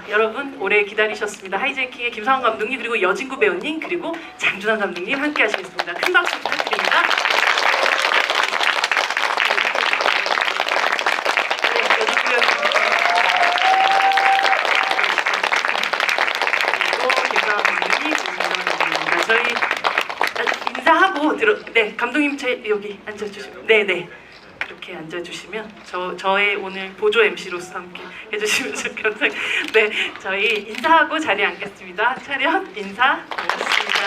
여러분 오래 기다리셨습니다. 하이제이킹의 김상원 감독님 그리고 여진구 배우님 그리고 장준환 감독님 함께 하시겠습니다. 큰 박수 부탁드립니다. 네, 여진구 배우님 그리고 김상원 감독님, 장준환 감독님입니다. 저희 인사하고 네, 감독님 여기 앉아주시면 네네. 이렇게 앉아주시면 저의 오늘 보조 MC로서 함께 해주시면 좋겠습니다. 네, 저희 인사하고 자리에 앉겠습니다. 차렷 인사 반갑습니다.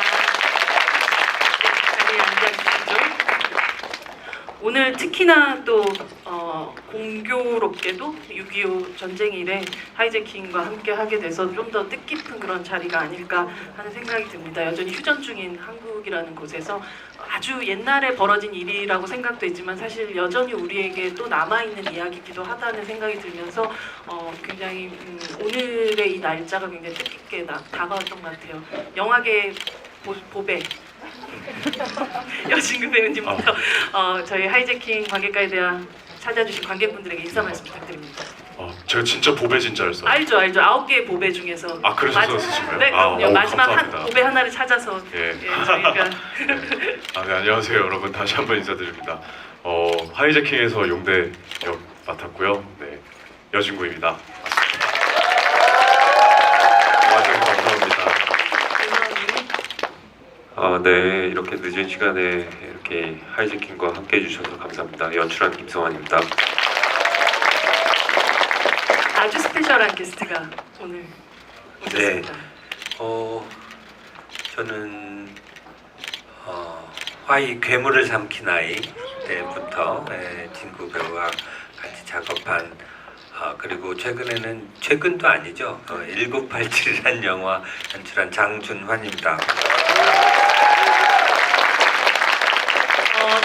네, 자리에 앉아주시죠. 오늘 특히나 또 공교롭게도 6.25 전쟁 이래 하이제킹과 함께 하게 돼서 좀 더 뜻깊은 그런 자리가 아닐까 하는 생각이 듭니다. 여전히 휴전 중인 한국이라는 곳에서 아주 옛날에 벌어진 일이라고 생각되지만 사실 여전히 우리에게 또 남아있는 이야기이기도 하다는 생각이 들면서 굉장히 오늘의 이 날짜가 굉장히 뜻깊게 다가왔던 것 같아요. 영화계 보배 여진구 배우님부터 저희 하이제킹 관객가에 대한 찾아주신 관객분들에게 인사 말씀 부탁드립니다. 제가 진짜 보배진 줄 알았어요. 알죠. 9개의 보배 중에서 그래서 쓰신가요? 네, 그럼요. 마지막 감사합니다. 보배 하나를 찾아서 저희가 네, 안녕하세요 여러분, 다시 한번 인사드립니다. 하이제킹에서 용대 역 맡았고요. 네, 여진구입니다. 와주셔서 감사합니다. 네, 이렇게 늦은 시간에 이렇게 하이제킹과 함께 해주셔서 감사합니다. 연출한 김성환입니다. 아주 스페셜한 게스트가 오늘 오셨습니다. 저는 화이 괴물을 삼킨 아이 때부터 진구 배우와 같이 작업한 그리고 최근도 아니죠. 1987이라는 영화 연출한 장준환입니다.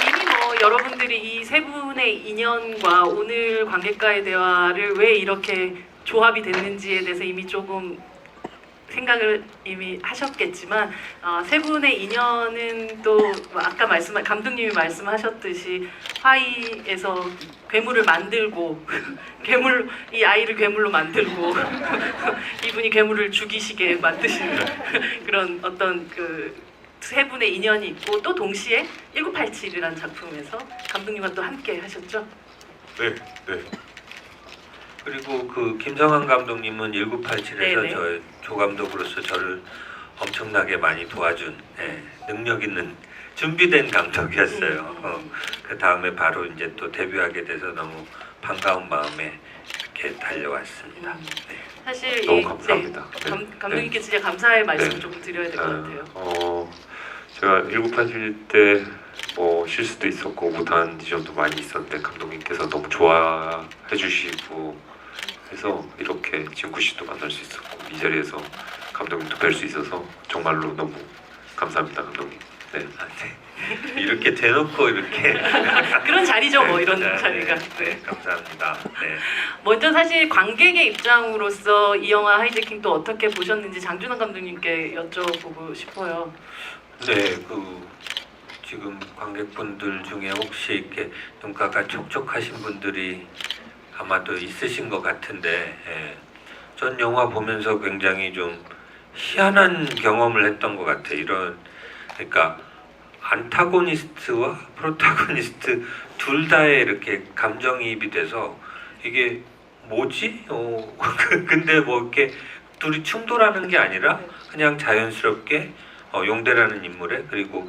이미 여러분들이 이 세 분의 인연과 오늘 관객과의 대화를 왜 이렇게 조합이 됐는지에 대해서 이미 조금 생각을 이미 하셨겠지만 세 분의 인연은 또 아까 감독님이 말씀하셨듯이 화이에서 괴물을 만들고 이 아이를 괴물로 만들고 이분이 괴물을 죽이시게 만드시는 그런 어떤 세 분의 인연이 있고 또 동시에 1987이라는 작품에서 감독님과 또 함께 하셨죠? 네. 그리고 김성환 감독님은 1987에서 네네. 저 조감독으로서 저를 엄청나게 많이 도와준 능력 있는 준비된 감독이었어요. 그 다음에 바로 이제 또 데뷔하게 돼서 너무 반가운 마음에 이렇게 달려왔습니다. 네. 사실 너무 감사합니다. 감독님께 진짜 감사의 말씀 네. 조금 드려야 될 것 같아요. 제가 1987 때 실수도 있었고 못한 지점도 많이 있었는데 감독님께서 너무 좋아해 주시고 해서 이렇게 진구 씨도 만날 수 있었고 이 자리에서 감독님도 뵐 수 있어서 정말로 너무 감사합니다, 감독님. 네. 이렇게 대놓고 이렇게 그런 자리죠, 이런 자리가. 네, 감사합니다. 네. 먼저 사실 관객의 입장으로서 이 영화 하이제킹 또 어떻게 보셨는지 장준환 감독님께 여쭤보고 싶어요. 네, 지금 관객분들 중에 혹시 이렇게 눈가가 촉촉하신 분들이 아마도 있으신 것 같은데, 전 영화 보면서 굉장히 좀 희한한 경험을 했던 것 같아요. 그러니까 안타고니스트와 프로타고니스트 둘 다에 이렇게 감정이입이 돼서 이게 뭐지? 근데 이렇게 둘이 충돌하는 게 아니라 그냥 자연스럽게 용대라는 인물에 그리고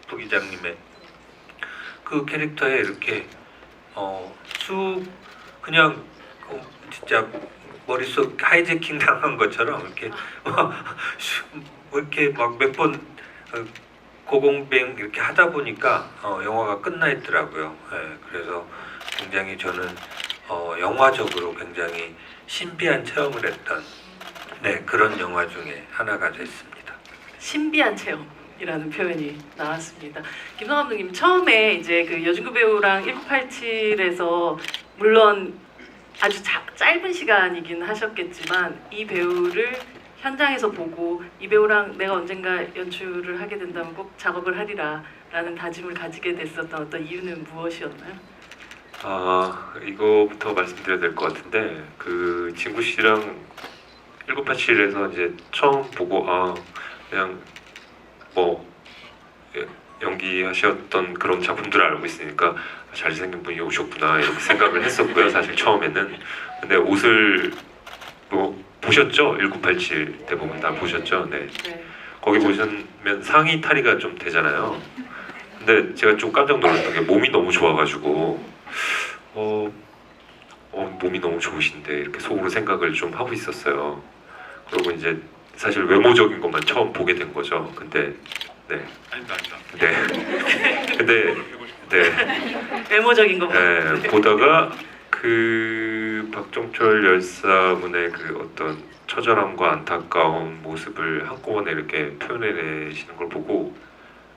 부기장님의 그 캐릭터에 이렇게 쑥 그냥 진짜 머릿속 하이제킹 당한 것처럼 이렇게 막 몇 번 고공뱅 이렇게 하다 보니까 영화가 끝나 있더라고요. 그래서 굉장히 저는 영화적으로 굉장히 신비한 체험을 했던 그런 영화 중에 하나가 됐습니다. 신비한 체험이라는 표현이 나왔습니다. 김성환 감독님 처음에 이제 여진구 배우랑 1987에서 물론 아주 짧은 시간이긴 하셨겠지만 이 배우를 현장에서 보고 이 배우랑 내가 언젠가 연출을 하게 된다면 꼭 작업을 하리라 라는 다짐을 가지게 됐었던 어떤 이유는 무엇이었나요? 이거부터 말씀드려야 될 것 같은데 그 진구 씨랑 1987에서 이제 처음 보고 그냥 뭐 연기하셨던 그런 작품들을 알고 있으니까 잘생긴 분이 오셨구나 이렇게 생각을 했었고요. 사실 처음에는. 근데 옷을 뭐 보셨죠? 1987 대부분 다 보셨죠? 네. 네. 거기 보시면 상의 탈의가 좀 되잖아요. 근데 제가 좀 깜짝 놀랐던 게 몸이 너무 좋아가지고 몸이 너무 좋으신데 이렇게 속으로 생각을 좀 하고 있었어요. 그리고 이제 사실 외모적인 것만 처음 보게 된 거죠. 근데 네, 아닙니다, 아닙니다. 네, 근데 네, 외모적인 거. 네, 보다가 그 박종철 열사분의 그 어떤 처절함과 안타까운 모습을 한꺼번에 이렇게 표현해내시는 걸 보고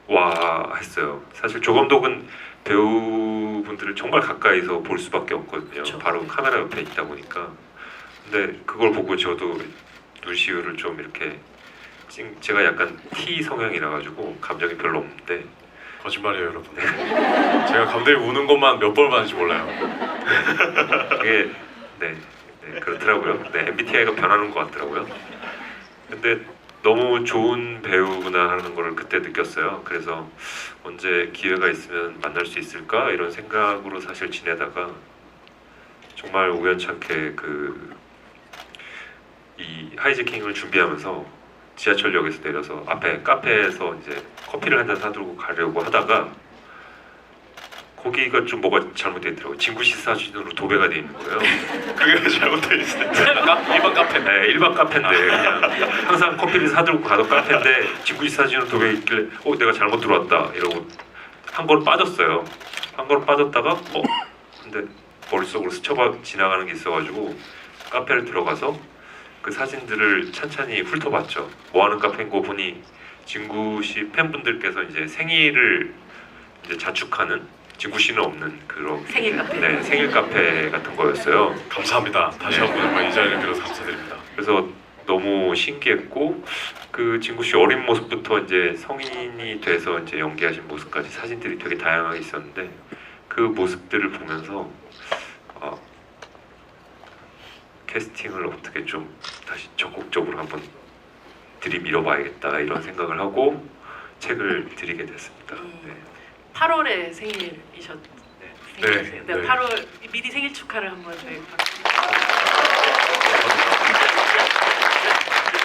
와 했어요. 사실 조 감독은 배우분들을 정말 가까이서 볼 수밖에 없거든요. 그쵸. 바로 카메라 옆에 있다 보니까. 근데 그걸 보고 저도 눈시울을 좀 이렇게 제가 약간 T 성향이라 가지고 감정이 별로 없는데 거짓말이에요, 여러분. 제가 감독이 우는 것만 몇 번 봤는지 몰라요. 그게 네 그렇더라고요. 네, MBTI가 변하는 것 같더라고요. 근데 너무 좋은 배우구나 하는 걸 그때 느꼈어요. 그래서 언제 기회가 있으면 만날 수 있을까 이런 생각으로 사실 지내다가 정말 우연찮게 이 하이제킹을 준비하면서 지하철역에서 내려서 앞에 카페에서 이제 커피를 한 잔 사들고 가려고 하다가 거기가 좀 뭐가 잘못돼 있더라고요. 진구씨 사진으로 도배가 돼 있는 거예요. 그게 잘못돼 있어요. 일반 카페. 네, 일반 카페인데 그냥 항상 커피를 사들고 가던 카페인데 진구씨 사진으로 도배 있길래 내가 잘못 들어왔다 이러고 한 걸음 빠졌어요. 한 걸음 빠졌다가 근데 머릿속으로 스쳐가 지나가는 게 있어가지고 카페를 들어가서 그 사진들을 찬찬히 훑어봤죠. 뭐 하는 카페인 거 보니 진구씨 팬분들께서 이제 생일을 이제 자축하는 진구 씨는 없는 그런 생일 카페. 네, 생일 카페 같은 거였어요. 감사합니다. 다시 한번 정말 이 자리를 빌어서 감사드립니다. 그래서 너무 신기했고 그 진구 씨 어린 모습부터 이제 성인이 돼서 이제 연기하신 모습까지 사진들이 되게 다양하게 있었는데 그 모습들을 보면서 캐스팅을 어떻게 좀 다시 적극적으로 한번 들이밀어봐야겠다 이런 생각을 하고 책을 드리게 됐습니다. 네. 8월에 생일이셨. 네, 네, 네. 8월 미리 생일 축하를 한번 저희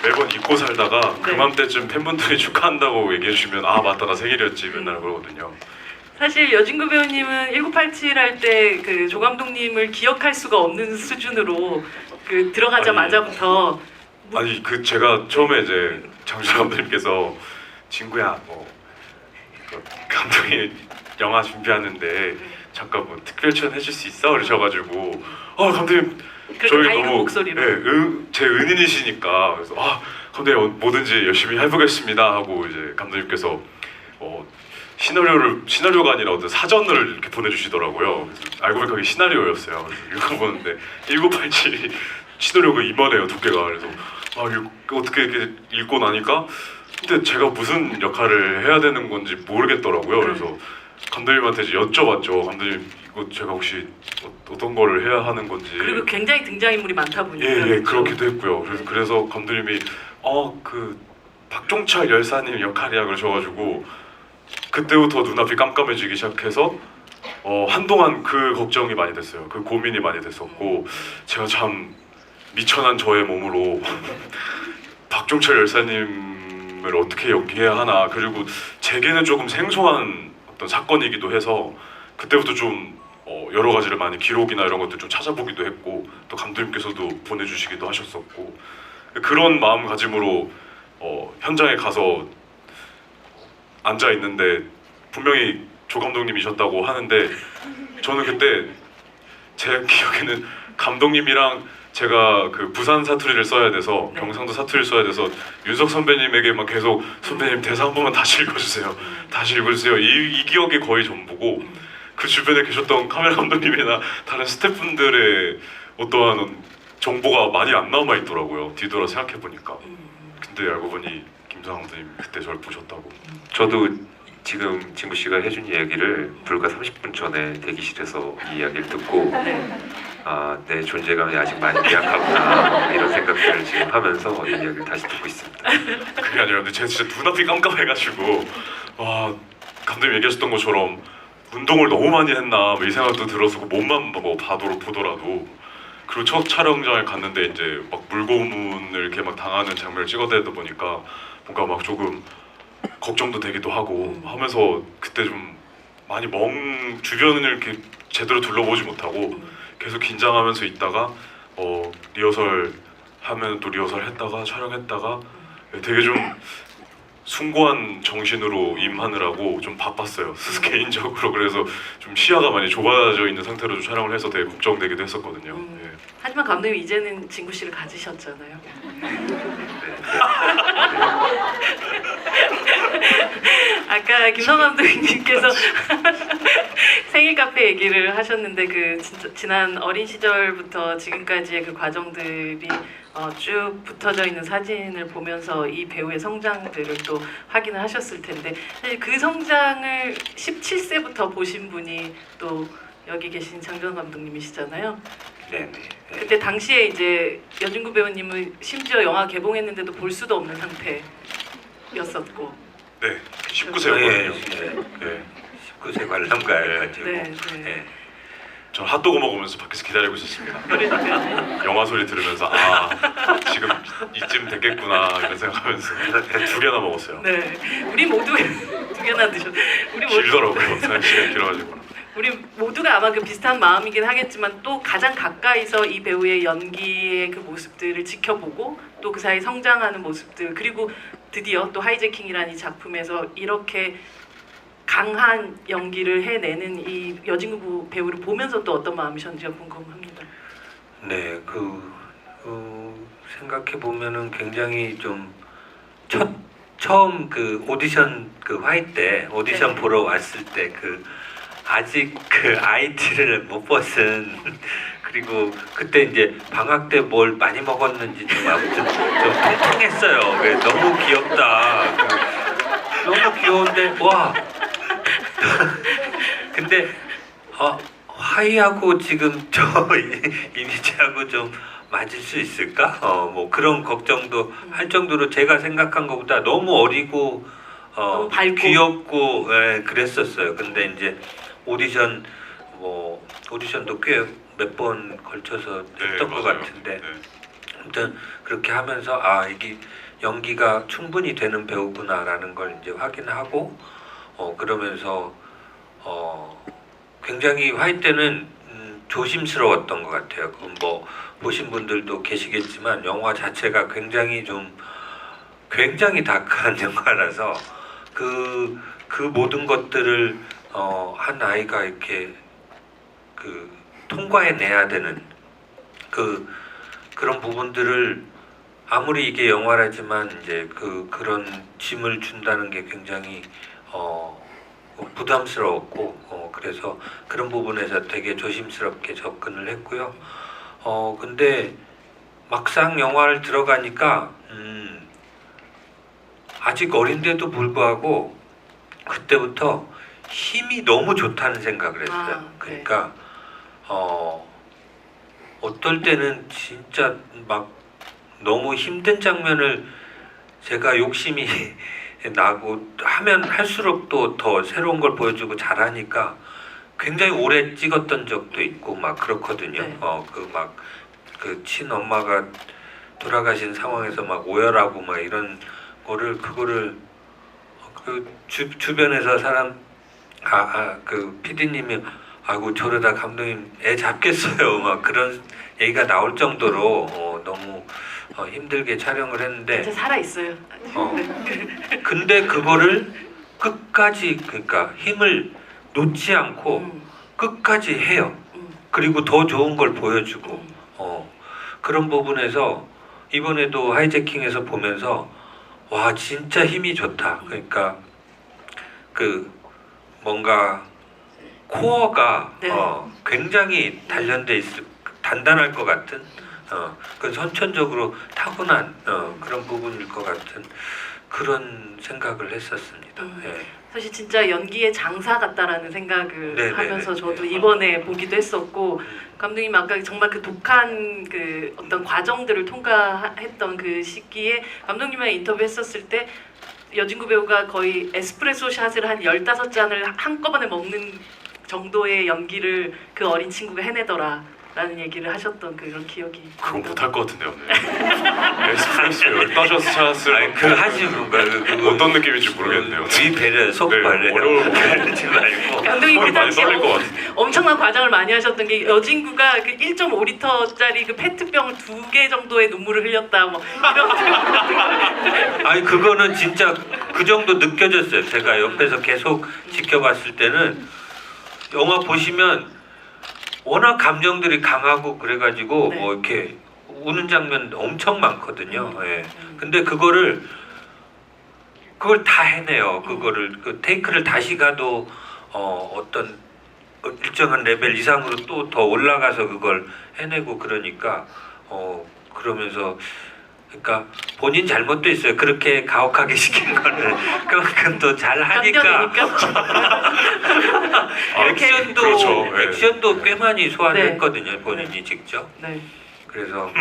매번 잊고 살다가 네. 그맘때쯤 팬분들이 축하한다고 얘기해 주시면 맞다 나 생일이었지 맨날 그러거든요. 사실 여진구 배우님은 1987 할 때 그 조 감독님을 기억할 수가 없는 수준으로 그 들어가자마자부터 아니 그 제가 처음에 이제 장준 감독님께서 친구야 그 감독이 영화 준비하는데 잠깐 뭐 특별 출연 해줄 수 있어? 그러셔가지고 감독님 그렇게 밝은 목소리로 제 은인이시니까 그래서 감독님 뭐든지 열심히 해보겠습니다 하고 이제 감독님께서 시나리오가 아니라 어떤 사전을 이렇게 보내주시더라고요. 그래서 알고 보니까 그게 시나리오였어요. 그래서 읽어보는데 1987이 시나리오가 이만해요 두께가. 그래서 어떻게 이렇게 읽고 나니까 근데 제가 무슨 역할을 해야 되는 건지 모르겠더라고요. 그래서 감독님한테 이제 여쭤봤죠. 감독님 이거 제가 혹시 어떤 거를 해야 하는 건지. 그리고 굉장히 등장인물이 많다 보니까 예 그렇기도 했고요. 그래서 감독님이 그 박종철 열사님 역할이야 그러셔가지고 그때부터 눈앞이 깜깜해지기 시작해서 한동안 그 걱정이 많이 됐어요. 그 고민이 많이 됐었고 제가 참 미천한 저의 몸으로 박종철 열사님을 어떻게 연기해야 하나. 그리고 제게는 조금 생소한 어떤 사건이기도 해서 그때부터 좀 여러 가지를 많이 기록이나 이런 것들 좀 찾아보기도 했고 또 감독님께서도 보내주시기도 하셨었고 그런 마음가짐으로 현장에 가서 앉아 있는데 분명히 조 감독님이셨다고 하는데 저는 그때 제 기억에는 감독님이랑 제가 그 부산 사투리를 써야 돼서 경상도 사투리를 써야 돼서 윤석 선배님에게만 계속 선배님 대사 한 번만 다시 읽어주세요. 다시 읽어주세요. 이 기억이 거의 전부고 그 주변에 계셨던 카메라 감독님이나 다른 스태프분들의 어떠한 정보가 많이 안 남아 있더라고요. 뒤돌아 생각해 보니까. 근데 알고 보니 김상 감독님 그때 저를 보셨다고. 저도 지금 진구 씨가 해준 이야기를 불과 30분 전에 대기실에서 이 이야기를 듣고 네. 아, 내 존재감이 아직 많이 미약하구나 이런 생각들을 지금 하면서 이 이야기를 다시 듣고 있습니다. 그게 아니라 근데 제가 진짜 눈앞이 깜깜해가지고 와 감독님 얘기하셨던 것처럼 운동을 너무 많이 했나 뭐 이 생각도 들어서 몸만 뭐 보더라도 그리고 첫 촬영장에 갔는데 이제 막 물고문을 이렇게 막 당하는 장면을 찍어대다 보니까 뭔가 막 조금 걱정도 되기도 하고 하면서 그때 좀 많이 주변을 이렇게 제대로 둘러보지 못하고 계속 긴장하면서 있다가 리허설 하면 또 리허설 했다가 촬영했다가 되게 좀 숭고한 정신으로 임하느라고 좀 바빴어요. 개인적으로 그래서 좀 시야가 많이 좁아져 있는 상태로 좀 촬영을 해서 되게 걱정되기도 했었거든요. 예. 하지만 감독님 이제는 진구 씨를 가지셨잖아요. 아까 김성 감독님께서 생일 카페 얘기를 하셨는데 그 진짜 지난 어린 시절부터 지금까지의 그 과정들이 쭉 붙어져 있는 사진을 보면서 이 배우의 성장들을 또 확인을 하셨을 텐데 사실 그 성장을 17세부터 보신 분이 또 여기 계신 장전 감독님이시잖아요. 네네. 그때 당시에 이제 여진구 배우님은 심지어 영화 개봉했는데도 볼 수도 없는 상태였었고. 네, 19세였거든요. 네. 19세 관람가여가지고. 네, 네. 네. 전 핫도그 먹으면서 밖에서 기다리고 있었습니다. 그러니까 영화 소리 들으면서 아 지금 이쯤 됐겠구나 이런 생각하면서 두 개나 먹었어요. 네, 우리 모두 두 개나 드셨. 우리 모두 길더라고요. 시간 길어가지고. 우리 모두가 아마 그 비슷한 마음이긴 하겠지만 또 가장 가까이서 이 배우의 연기의 그 모습들을 지켜보고 또 그 사이 성장하는 모습들 그리고 드디어 또 하이제킹이라는 이 작품에서 이렇게 강한 연기를 해내는 이 여진구 배우를 보면서 또 어떤 마음이셨는지가 궁금합니다. 네, 생각해 보면은 굉장히 좀 처음 그 오디션 그 화이 때 오디션 네. 보러 왔을 때 그 아직 그 아이티를 못 벗은 그리고 그때 이제 방학 때 뭘 많이 먹었는지 좀 아무튼 좀 통통했어요. 그래, 너무 귀엽다. 너무 귀여운데 와. 근데 화이하고 지금 저 이미지하고 좀 맞을 수 있을까? 뭐 그런 걱정도 할 정도로 제가 생각한 것보다 너무 어리고 너무 밝고. 귀엽고 예, 그랬었어요. 근데 이제 오디션도 꽤 몇 번 걸쳐서 했던 것 맞아요. 같은데 네. 아무튼 그렇게 하면서 이게 연기가 충분히 되는 배우구나라는 걸 이제 확인하고 그러면서 굉장히 화이 때는 조심스러웠던 것 같아요. 뭐 보신 분들도 계시겠지만 영화 자체가 굉장히 다크한 영화라서 그 모든 것들을 한 아이가 이렇게 통과해내야 되는 그런 부분들을 아무리 이게 영화라지만 이제 그런 짐을 준다는 게 굉장히 부담스러웠고 그래서 그런 부분에서 되게 조심스럽게 접근을 했고요. 근데 막상 영화를 들어가니까 아직 어린데도 불구하고 그때부터 힘이 너무 좋다는 생각을 했어요. 네. 그러니까 어떨 때는 진짜 막 너무 힘든 장면을 제가 욕심이 나고 하면 할수록 또 더 새로운 걸 보여주고 잘하니까 굉장히 오래 찍었던 적도 있고 막 그렇거든요. 네. 그 친엄마가 돌아가신 상황에서 막 오열하고 막 이런 그거를 주변에서 사람 그 PD님이 아이고 저러다 감독님 애 잡겠어요 막 그런 얘기가 나올 정도로 너무 힘들게 촬영을 했는데 진짜 살아 있어요. 근데 그거를 끝까지 그러니까 힘을 놓지 않고 끝까지 해요. 그리고 더 좋은 걸 보여주고 그런 부분에서 이번에도 하이제킹에서 보면서 와 진짜 힘이 좋다. 그러니까 뭔가 코어가 네. 굉장히 단단할 것 같은 그 선천적으로 타고난 그런 부분일 것 같은 그런 생각을 했었습니다. 예. 사실 진짜 연기의 장사 같다라는 생각을 네네네. 하면서 저도 이번에 보기도 했었고 감독님 아까 정말 그 독한 그 어떤 과정들을 통과했던 그 시기에 감독님이랑 인터뷰했었을 때 여진구 배우가 거의 에스프레소 샷을 한 15잔을 한꺼번에 먹는 정도의 연기를 그 어린 친구가 해내더라 라는 얘기를 하셨던 그런 기억이 그건 못할 것 같은데요. 네. 에스프레소 15샷을 아니 그 하시는 건가? 어떤 느낌인지 모르겠네요. 위 배려 속발려 네, 어려울 것 그러지 말고. 감독님 그 많이 당시에 떨릴 것 같아요. 엄청난 과정을 많이 하셨던 게 여진구가 그 1.5리터짜리 그 페트병 2개 정도의 눈물을 흘렸다 뭐 이런 아니 그거는 진짜 그 정도 느껴졌어요. 제가 옆에서 계속 지켜봤을 때는 영화 보시면 워낙 감정들이 강하고 그래가지고 네. 뭐 이렇게 우는 장면 엄청 많거든요. 예. 근데 그걸 다 해내요. 그거를 그 테이크를 다시 가도 어떤 일정한 레벨 이상으로 또 더 올라가서 그걸 해내고 그러니까 그러면서 그러니까 본인 잘못도 있어요. 그렇게 가혹하게 시킨 거는 그만큼 또 잘 하니까 액션도 그렇죠. 네. 액션도 꽤 많이 소화했거든요. 본인이 직접. 네. 그래서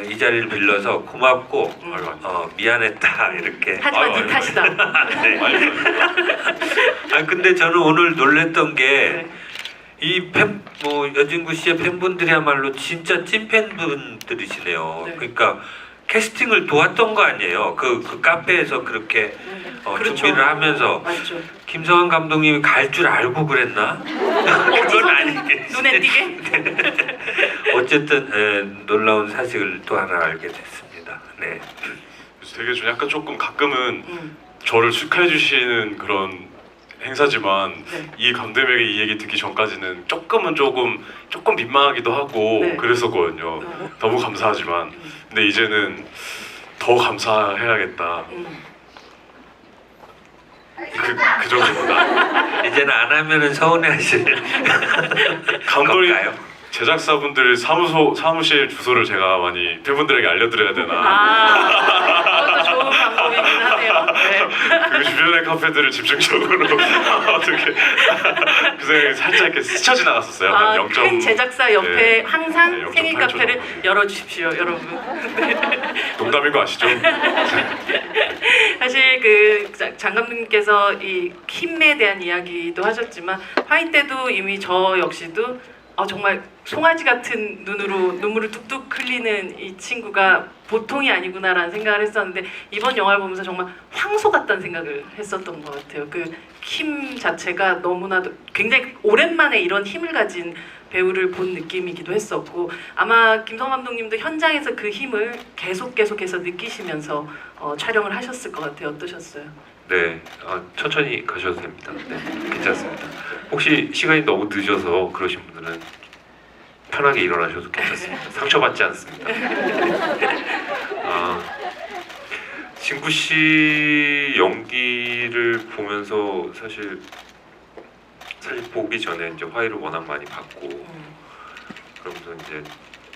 이 자리를 빌려서 고맙고 미안했다 이렇게. 하지만 아유, 네 탓이다. 네. 아니, 아 근데 저는 오늘 놀랬던 게 네. 이 여진구 씨의 팬분들이야말로 진짜 찐 팬분들이시네요. 네. 그러니까 캐스팅을 도왔던 거 아니에요. 그 카페에서 그렇게 그렇죠. 준비를 하면서 맞죠. 김성환 감독님이 갈 줄 알고 그랬나? 그건 아니겠지. 눈에 띄게. 어쨌든 놀라운 사실을 또 하나 알게 됐습니다. 네. 그래서 되게 좀 약간 조금 가끔은 음. 저를 축하해 주시는 그런 행사지만 네. 이 감독에게 이 얘기 듣기 전까지는 조금 민망하기도 하고 네. 그랬었거든요. 너무 감사하지만 근데 이제는 더 감사해야겠다. 그 정도입니다. 이제는 안 하면은 서운해하실 감독님 건가요? 제작사분들 사무실 주소를 제가 많이 팬분들에게 알려드려야 되나? 그것도 좋은 방법이긴 하네요. 네. 그 주변의 카페들을 집중적으로 어떻게 그 생각이 살짝 이렇게 스쳐 지나갔었어요. 한 0. 큰 제작사 옆에 네. 항상 네, 생일 0.8초 카페를 정도. 열어주십시오, 여러분. 농담인 거 아시죠? 사실 그 장 감독님께서 이 힘에 대한 이야기도 하셨지만 화이 때도 이미 저 역시도 정말 송아지 같은 눈으로 눈물을 뚝뚝 흘리는 이 친구가 보통이 아니구나라는 생각을 했었는데 이번 영화를 보면서 정말 황소 같다는 생각을 했었던 것 같아요. 그 힘 자체가 너무나도 굉장히 오랜만에 이런 힘을 가진 배우를 본 느낌이기도 했었고 아마 김성 감독님도 현장에서 그 힘을 계속해서 느끼시면서 촬영을 하셨을 것 같아요. 어떠셨어요? 네, 천천히 가셔도 됩니다. 네, 괜찮습니다. 혹시 시간이 너무 늦어서 그러신 분들은 편하게 일어나셔도 괜찮습니다. 상처받지 않습니다. 진구 씨 연기를 보면서 사실 보기 전에 이제 화해를 워낙 많이 받고 그러면서 이제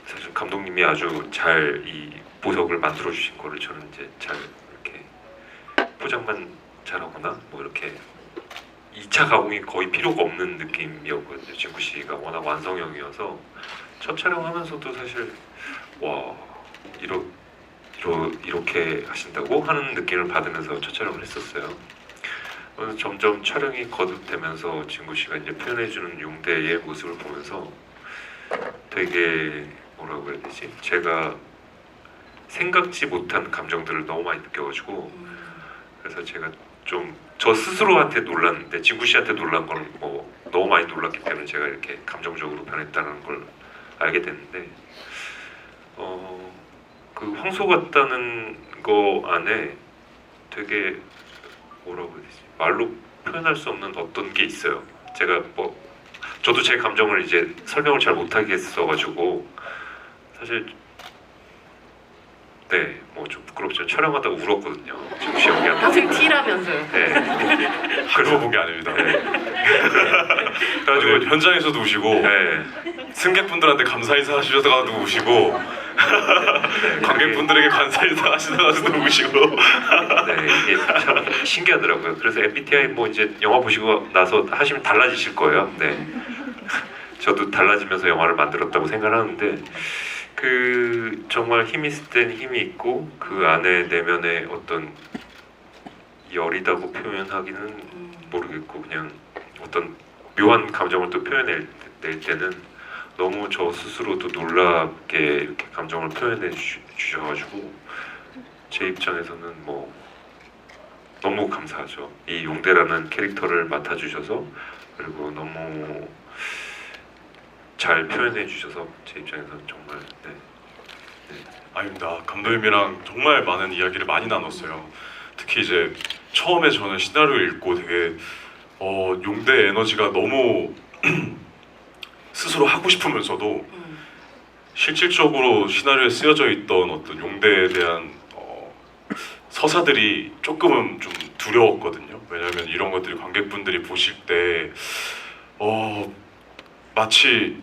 사실 감독님이 아주 잘 이 보석을 만들어 주신 거를 저는 이제 잘 이렇게 포장만 잘하거나 뭐 이렇게 2차 가공이 거의 필요가 없는 느낌이었거든요. 진구 씨가 워낙 완성형이어서 첫 촬영하면서도 사실 와 이렇게 하신다고 하는 느낌을 받으면서 첫 촬영을 했었어요. 그래서 점점 촬영이 거듭되면서 진구 씨가 이제 표현해주는 용대의 모습을 보면서 되게 뭐라고 해야 되지? 제가 생각지 못한 감정들을 너무 많이 느껴가지고 그래서 제가 좀 저 스스로한테 놀랐는데 진구 씨한테 놀란 건 뭐 너무 많이 놀랐기 때문에 제가 이렇게 감정적으로 변했다는 걸 알게 됐는데 그 황소 같다는 거 안에 되게 뭐라고 해야 되지? 말로 표현할 수 없는 어떤 게 있어요. 제가 뭐 저도 제 감정을 이제 설명을 잘 못하겠어가지고 사실 네, 뭐 좀 부끄럽지만 촬영하다가 울었거든요. 진구 씨 연기하는 평생 T라면서요. 네. 그러고 본 게 아닙니다. 네. 그래가지고 현장에서도 우시고 네. 승객분들한테 감사 인사 하시다가도 우시고 네, 관객분들에게 감사 인사 하시다가도 우시고. 네, 이게 참 신기하더라고요. 그래서 MBTI 뭐 이제 영화 보시고 나서 하시면 달라지실 거예요. 네, 저도 달라지면서 영화를 만들었다고 생각하는데 그 정말 힘이 있을 땐 힘이 있고 그 안에 내면의 어떤 열이다고 표현하기는 모르겠고 그냥 어떤 묘한 감정을 또 낼 때는 너무 저 스스로도 놀랍게 이렇게 감정을 표현해 주셔가지고 제 입장에서는 뭐 너무 감사하죠. 이 용대라는 캐릭터를 맡아주셔서 그리고 너무 잘 표현해 주셔서 제 입장에서는 정말 네. 아닙니다. 감독님이랑 정말 많은 이야기를 많이 나눴어요. 특히 이제 처음에 저는 시나리오를 읽고 되게 용대의 에너지가 너무 스스로 하고 싶으면서도 실질적으로 시나리오에 쓰여져 있던 어떤 용대에 대한 서사들이 조금은 좀 두려웠거든요. 왜냐하면 이런 것들이 관객분들이 보실 때 마치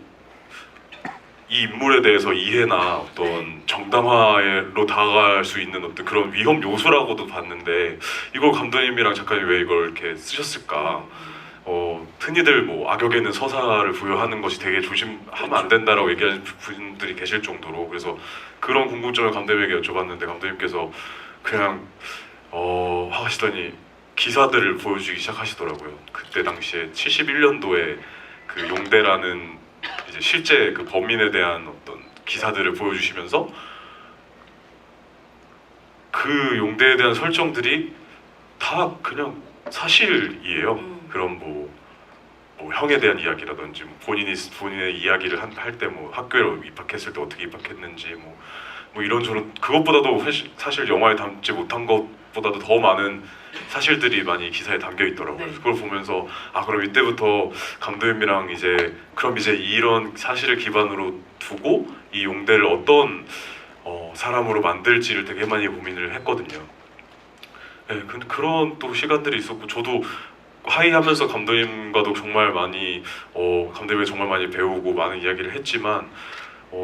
이 인물에 대해서 이해나 어떤 정당화로 다가갈 수 있는 어떤 그런 위험 요소라고도 봤는데 이걸 감독님이랑 작가님 왜 이걸 이렇게 쓰셨을까? 흔히들 뭐 악역에는 서사를 부여하는 것이 되게 조심하면 안 된다라고 얘기하는 분들이 계실 정도로 그래서 그런 궁금증을 감독님에게 여쭤봤는데 감독님께서 그냥 하시더니 기사들을 보여주기 시작하시더라고요. 그때 당시에 71년도에 그 용대라는 이제 실제 그 범인에 대한 어떤 기사들을 보여주시면서 그 용대에 대한 설정들이 다 그냥 사실이에요. 그런 뭐 형에 대한 이야기라든지 뭐 본인의 이야기를 할 때 뭐 학교에 입학했을 때 어떻게 입학했는지 뭐 이런저런 그것보다도 사실 영화에 담지 못한 것보다도 더 많은 사실들이 많이 기사에 담겨 있더라고요. 네. 그걸 보면서 그럼 이때부터 감독님이랑 그럼 이제 이런 사실을 기반으로 두고 이 용대를 어떤 사람으로 만들지를 되게 많이 고민을 했거든요. 네, 그런 또 시간들이 있었고 저도 화의하면서 감독님과도 정말 많이 감독님이 정말 많이 배우고 많은 이야기를 했지만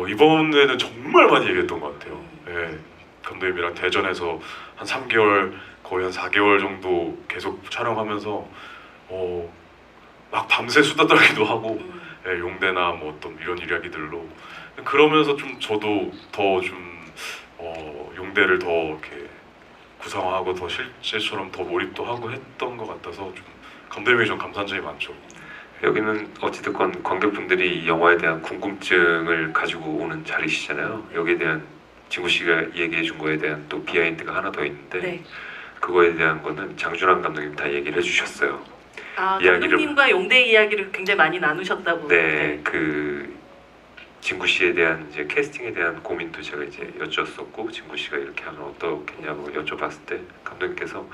이번에는 정말 많이 얘기했던 것 같아요. 네, 감독님이랑 대전에서 한 3개월 거의 한 4개월 정도 계속 촬영하면서 막 밤새 수다 떨기도 하고 예, 용대나 뭐 어떤 이런 이야기들로 그러면서 좀 저도 더 좀 용대를 더 이렇게 구상하고 더 실제처럼 더 몰입도 하고 했던 것 같아서 좀 감독님에게 좀 감사한 점이 많죠. 여기는 어찌됐건 관객분들이 이 영화에 대한 궁금증을 가지고 오는 자리시잖아요. 여기에 대한 진구 씨가 얘기해 준 거에 대한 또 비하인드가 하나 더 있는데 네. 그거에 대한 거는 장준환 감독님 다 얘기를 해주셨어요. 감독님과 용대 이야기를 굉장히 많이 나누셨다고. 네, 그 진구 씨에 대한 이제 캐스팅에 대한 고민도 제가 이제 여쭈었었고 진구 씨가 이렇게 하면 어떻겠냐고 여쭤봤을 때 감독님께서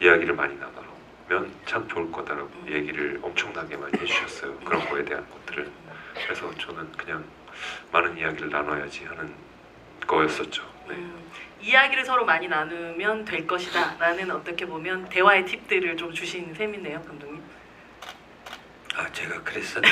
이야기를 많이 나누면 참 좋을 거다라고 얘기를 엄청나게 많이 해주셨어요. 그런 거에 대한 것들을. 그래서 저는 그냥 많은 이야기를 나눠야지 하는 거였었죠. 네. 이야기를 서로 많이 나누면 될 것이다 라는 어떻게 보면 대화의 팁들을 좀 주신 셈이네요, 감독님. 제가 그랬었네.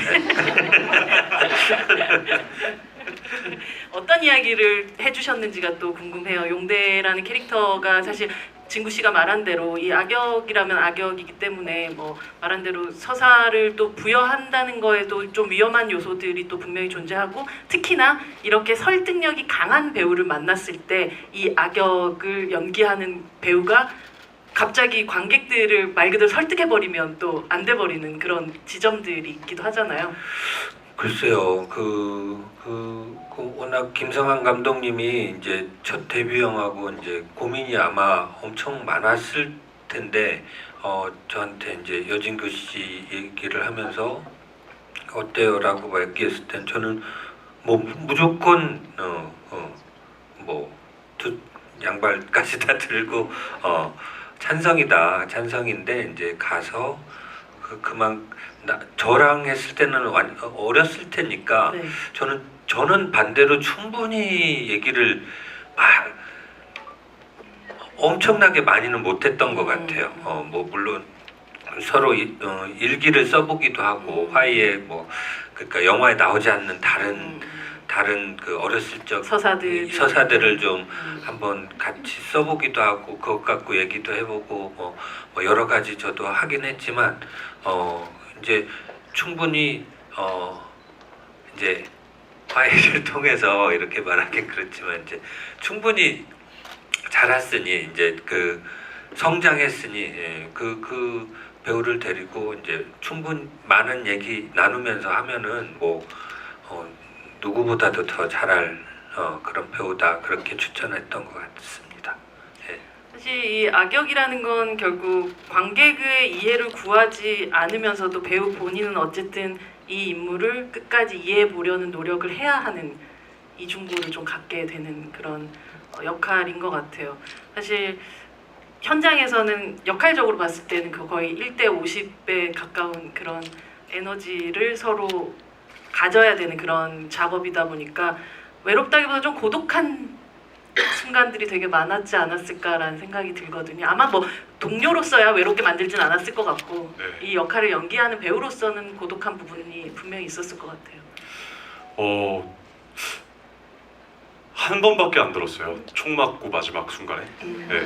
어떤 이야기를 해주셨는지가 또 궁금해요. 용대라는 캐릭터가 사실 진구 씨가 말한 대로 이 악역이라면 악역이기 때문에 뭐 말한 대로 서사를 또 부여한다는 거에도 좀 위험한 요소들이 또 분명히 존재하고 특히나 이렇게 설득력이 강한 배우를 만났을 때 이 악역을 연기하는 배우가 갑자기 관객들을 말 그대로 설득해버리면 또 안 돼버리는 그런 지점들이 있기도 하잖아요. 글쎄요, 워낙 김성환 감독님이 이제 첫 데뷔 영화고 이제 고민이 아마 엄청 많았을 텐데, 저한테 이제 여진구 씨 얘기를 하면서 어때요라고 얘기했을 땐 저는 뭐 무조건 양발까지 다 들고 찬성인데 이제 가서 저랑 했을 때는 어렸을 테니까 네. 저는 반대로 충분히 얘기를 엄청나게 많이는 못했던 것 같아요. 뭐 물론 서로 일기를 써보기도 하고 화해에 뭐 그러니까 영화에 나오지 않는 다른 그 어렸을 적 서사들을 좀 한번 같이 써보기도 하고 그것 갖고 얘기도 해보고 뭐 여러 가지 저도 하긴 했지만 이제 충분히 이제 화해를 통해서 이렇게 말하긴 그렇지만 이제 충분히 자랐으니 이제 그 성장했으니 그 배우를 데리고 이제 충분 많은 얘기 나누면서 하면은 뭐 누구보다도 더 잘할 그런 배우다 그렇게 추천했던 것 같습니다. 예. 사실 이 악역이라는 건 결국 관객의 이해를 구하지 않으면서도 배우 본인은 어쨌든 이 인물을 끝까지 이해해 보려는 노력을 해야 하는 이중고를 좀 갖게 되는 그런 역할인 것 같아요. 사실 현장에서는 역할적으로 봤을 때는 그 거의 1대 50배 가까운 그런 에너지를 서로 가져야 되는 그런 작업이다 보니까 외롭다기보다 좀 고독한 순간들이 되게 많았지 않았을까라는 생각이 들거든요. 아마 뭐 동료로서야 외롭게 만들진 않았을 것 같고 네. 이 역할을 연기하는 배우로서는 고독한 부분이 분명히 있었을 것 같아요. 한 번밖에 안 들었어요. 총 맞고 마지막 순간에. 네.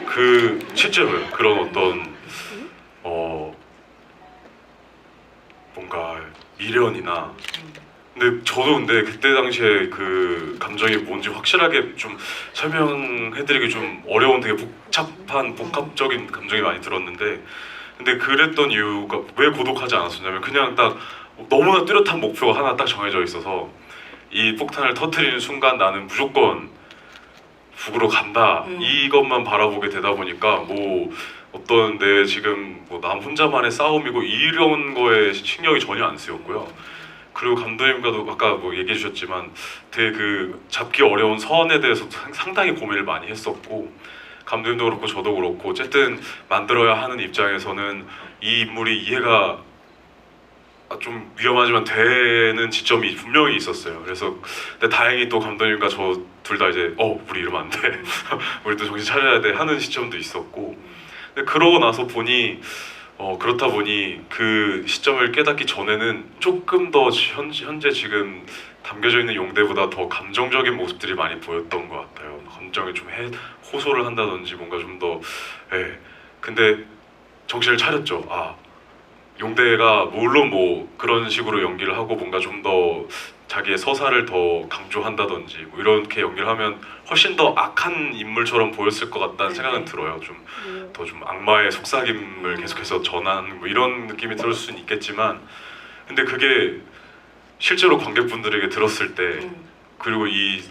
그 실제로요. 그런 어떤 뭔가 미련이나. 근데 저도 근데 그때 당시에 그 감정이 뭔지 확실하게 좀 설명해드리기 좀 어려운 되게 복합적인 감정이 많이 들었는데, 근데 그랬던 이유가 왜 고독하지 않았었냐면 그냥 딱 너무나 뚜렷한 목표가 하나 딱 정해져 있어서 이 폭탄을 터뜨리는 순간 나는 무조건 북으로 간다 이것만 바라보게 되다 보니까 뭐 어떤 내 지금 뭐 남 혼자만의 싸움이고 이런 거에 신경이 전혀 안 쓰였고요. 그리고 감독님과도 아까 뭐 얘기해 주셨지만 되게 그 잡기 어려운 선에 대해서 상당히 고민을 많이 했었고, 감독님도 그렇고 저도 그렇고 어쨌든 만들어야 하는 입장에서는 이 인물이 이해가 좀 위험하지만 되는 지점이 분명히 있었어요. 그래서 근데 다행히 또 감독님과 저 둘 다 이제 우리 이러면 안 돼. 우리 또 정신 차려야 돼 하는 시점도 있었고, 근데 그러고 나서 보니 그렇다 보니 그 시점을 깨닫기 전에는 조금 더 현재 지금 담겨져 있는 용대보다 더 감정적인 모습들이 많이 보였던 것 같아요. 감정에 좀 호소를 한다든지 뭔가 좀 더 근데 정신을 차렸죠. 용대가 물론 뭐 그런 식으로 연기를 하고 뭔가 좀 더 자기의 서사를 더 강조한다든지 뭐 이렇게 연기를 하면 훨씬 더 악한 인물처럼 보였을 것 같다는 생각은 들어요. 좀 더 좀 악마의 속삭임을 계속해서 전하는 뭐 이런 느낌이 들을 수는 있겠지만, 근데 그게 실제로 관객분들에게 들었을 때 그리고 이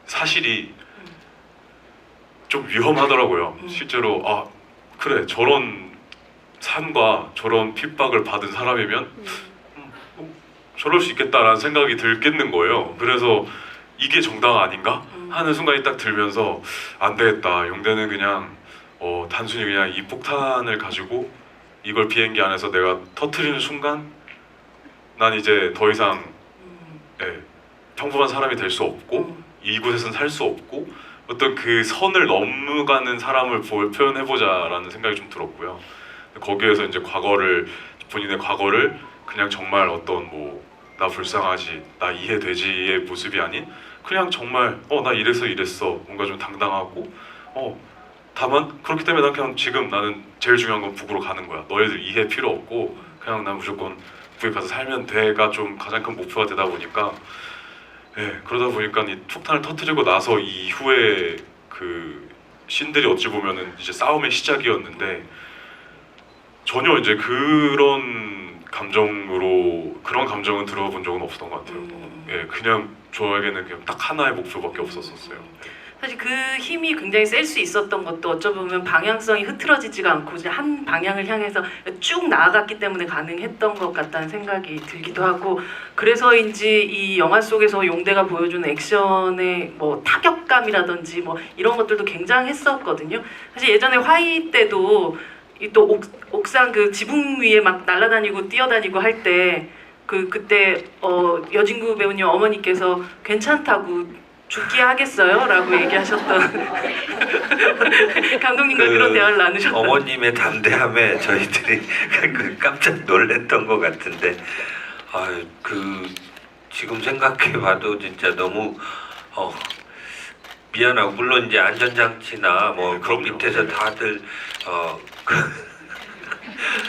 사실이 좀 위험하더라고요. 실제로 그래 저런 삶과 저런 핍박을 받은 사람이면 저럴 수 있겠다라는 생각이 들겠는 거예요. 그래서 이게 정당 아닌가 하는 순간이 딱 들면서 안 되겠다. 용대는 그냥 단순히 그냥 이 폭탄을 가지고 이걸 비행기 안에서 내가 터트리는 순간 난 이제 더 이상 평범한 사람이 될 수 없고 이곳에선 살 수 없고 어떤 그 선을 넘어가는 사람을 표현해보자라는 생각이 좀 들었고요. 거기에서 이제 본인의 과거를 그냥 정말 어떤 뭐 나 불쌍하지, 나 이해되지의 모습이 아닌 그냥 정말 나 이랬어 뭔가 좀 당당하고 다만 그렇기 때문에 난 그냥 지금 나는 제일 중요한 건 북으로 가는 거야. 너희들 이해 필요 없고 그냥 난 무조건 북에 가서 살면 돼가 좀 가장 큰 목표가 되다 보니까 그러다 보니까 이 폭탄을 터뜨리고 나서 이후에 그 씬들이 어찌 보면은 이제 싸움의 시작이었는데 전혀 이제 그런 감정은 들어본 적은 없었던 것 같아요. 그냥 저에게는 그냥 딱 하나의 목표밖에 없었어요. 사실 그 힘이 굉장히 셀 수 있었던 것도 어쩌면 방향성이 흐트러지지가 않고 이제 한 방향을 향해서 쭉 나아갔기 때문에 가능했던 것 같다는 생각이 들기도 하고, 그래서인지 이 영화 속에서 용대가 보여주는 액션의 뭐 타격감이라든지 뭐 이런 것들도 굉장했었거든요. 사실 예전에 화이 때도 또 옥상 그 지붕 위에 막 날아다니고 뛰어다니고 할 때 그때 여진구 배우님 어머니께서 괜찮다고 죽기 하겠어요? 라고 얘기하셨던 감독님과 그런 대화를 나누셨던 어머님의 담대함에 저희들이 깜짝 놀랐던 것 같은데 지금 생각해봐도 진짜 너무 미안하고 물론 이제 안전장치나 뭐 네, 그 그럼요. 밑에서 다들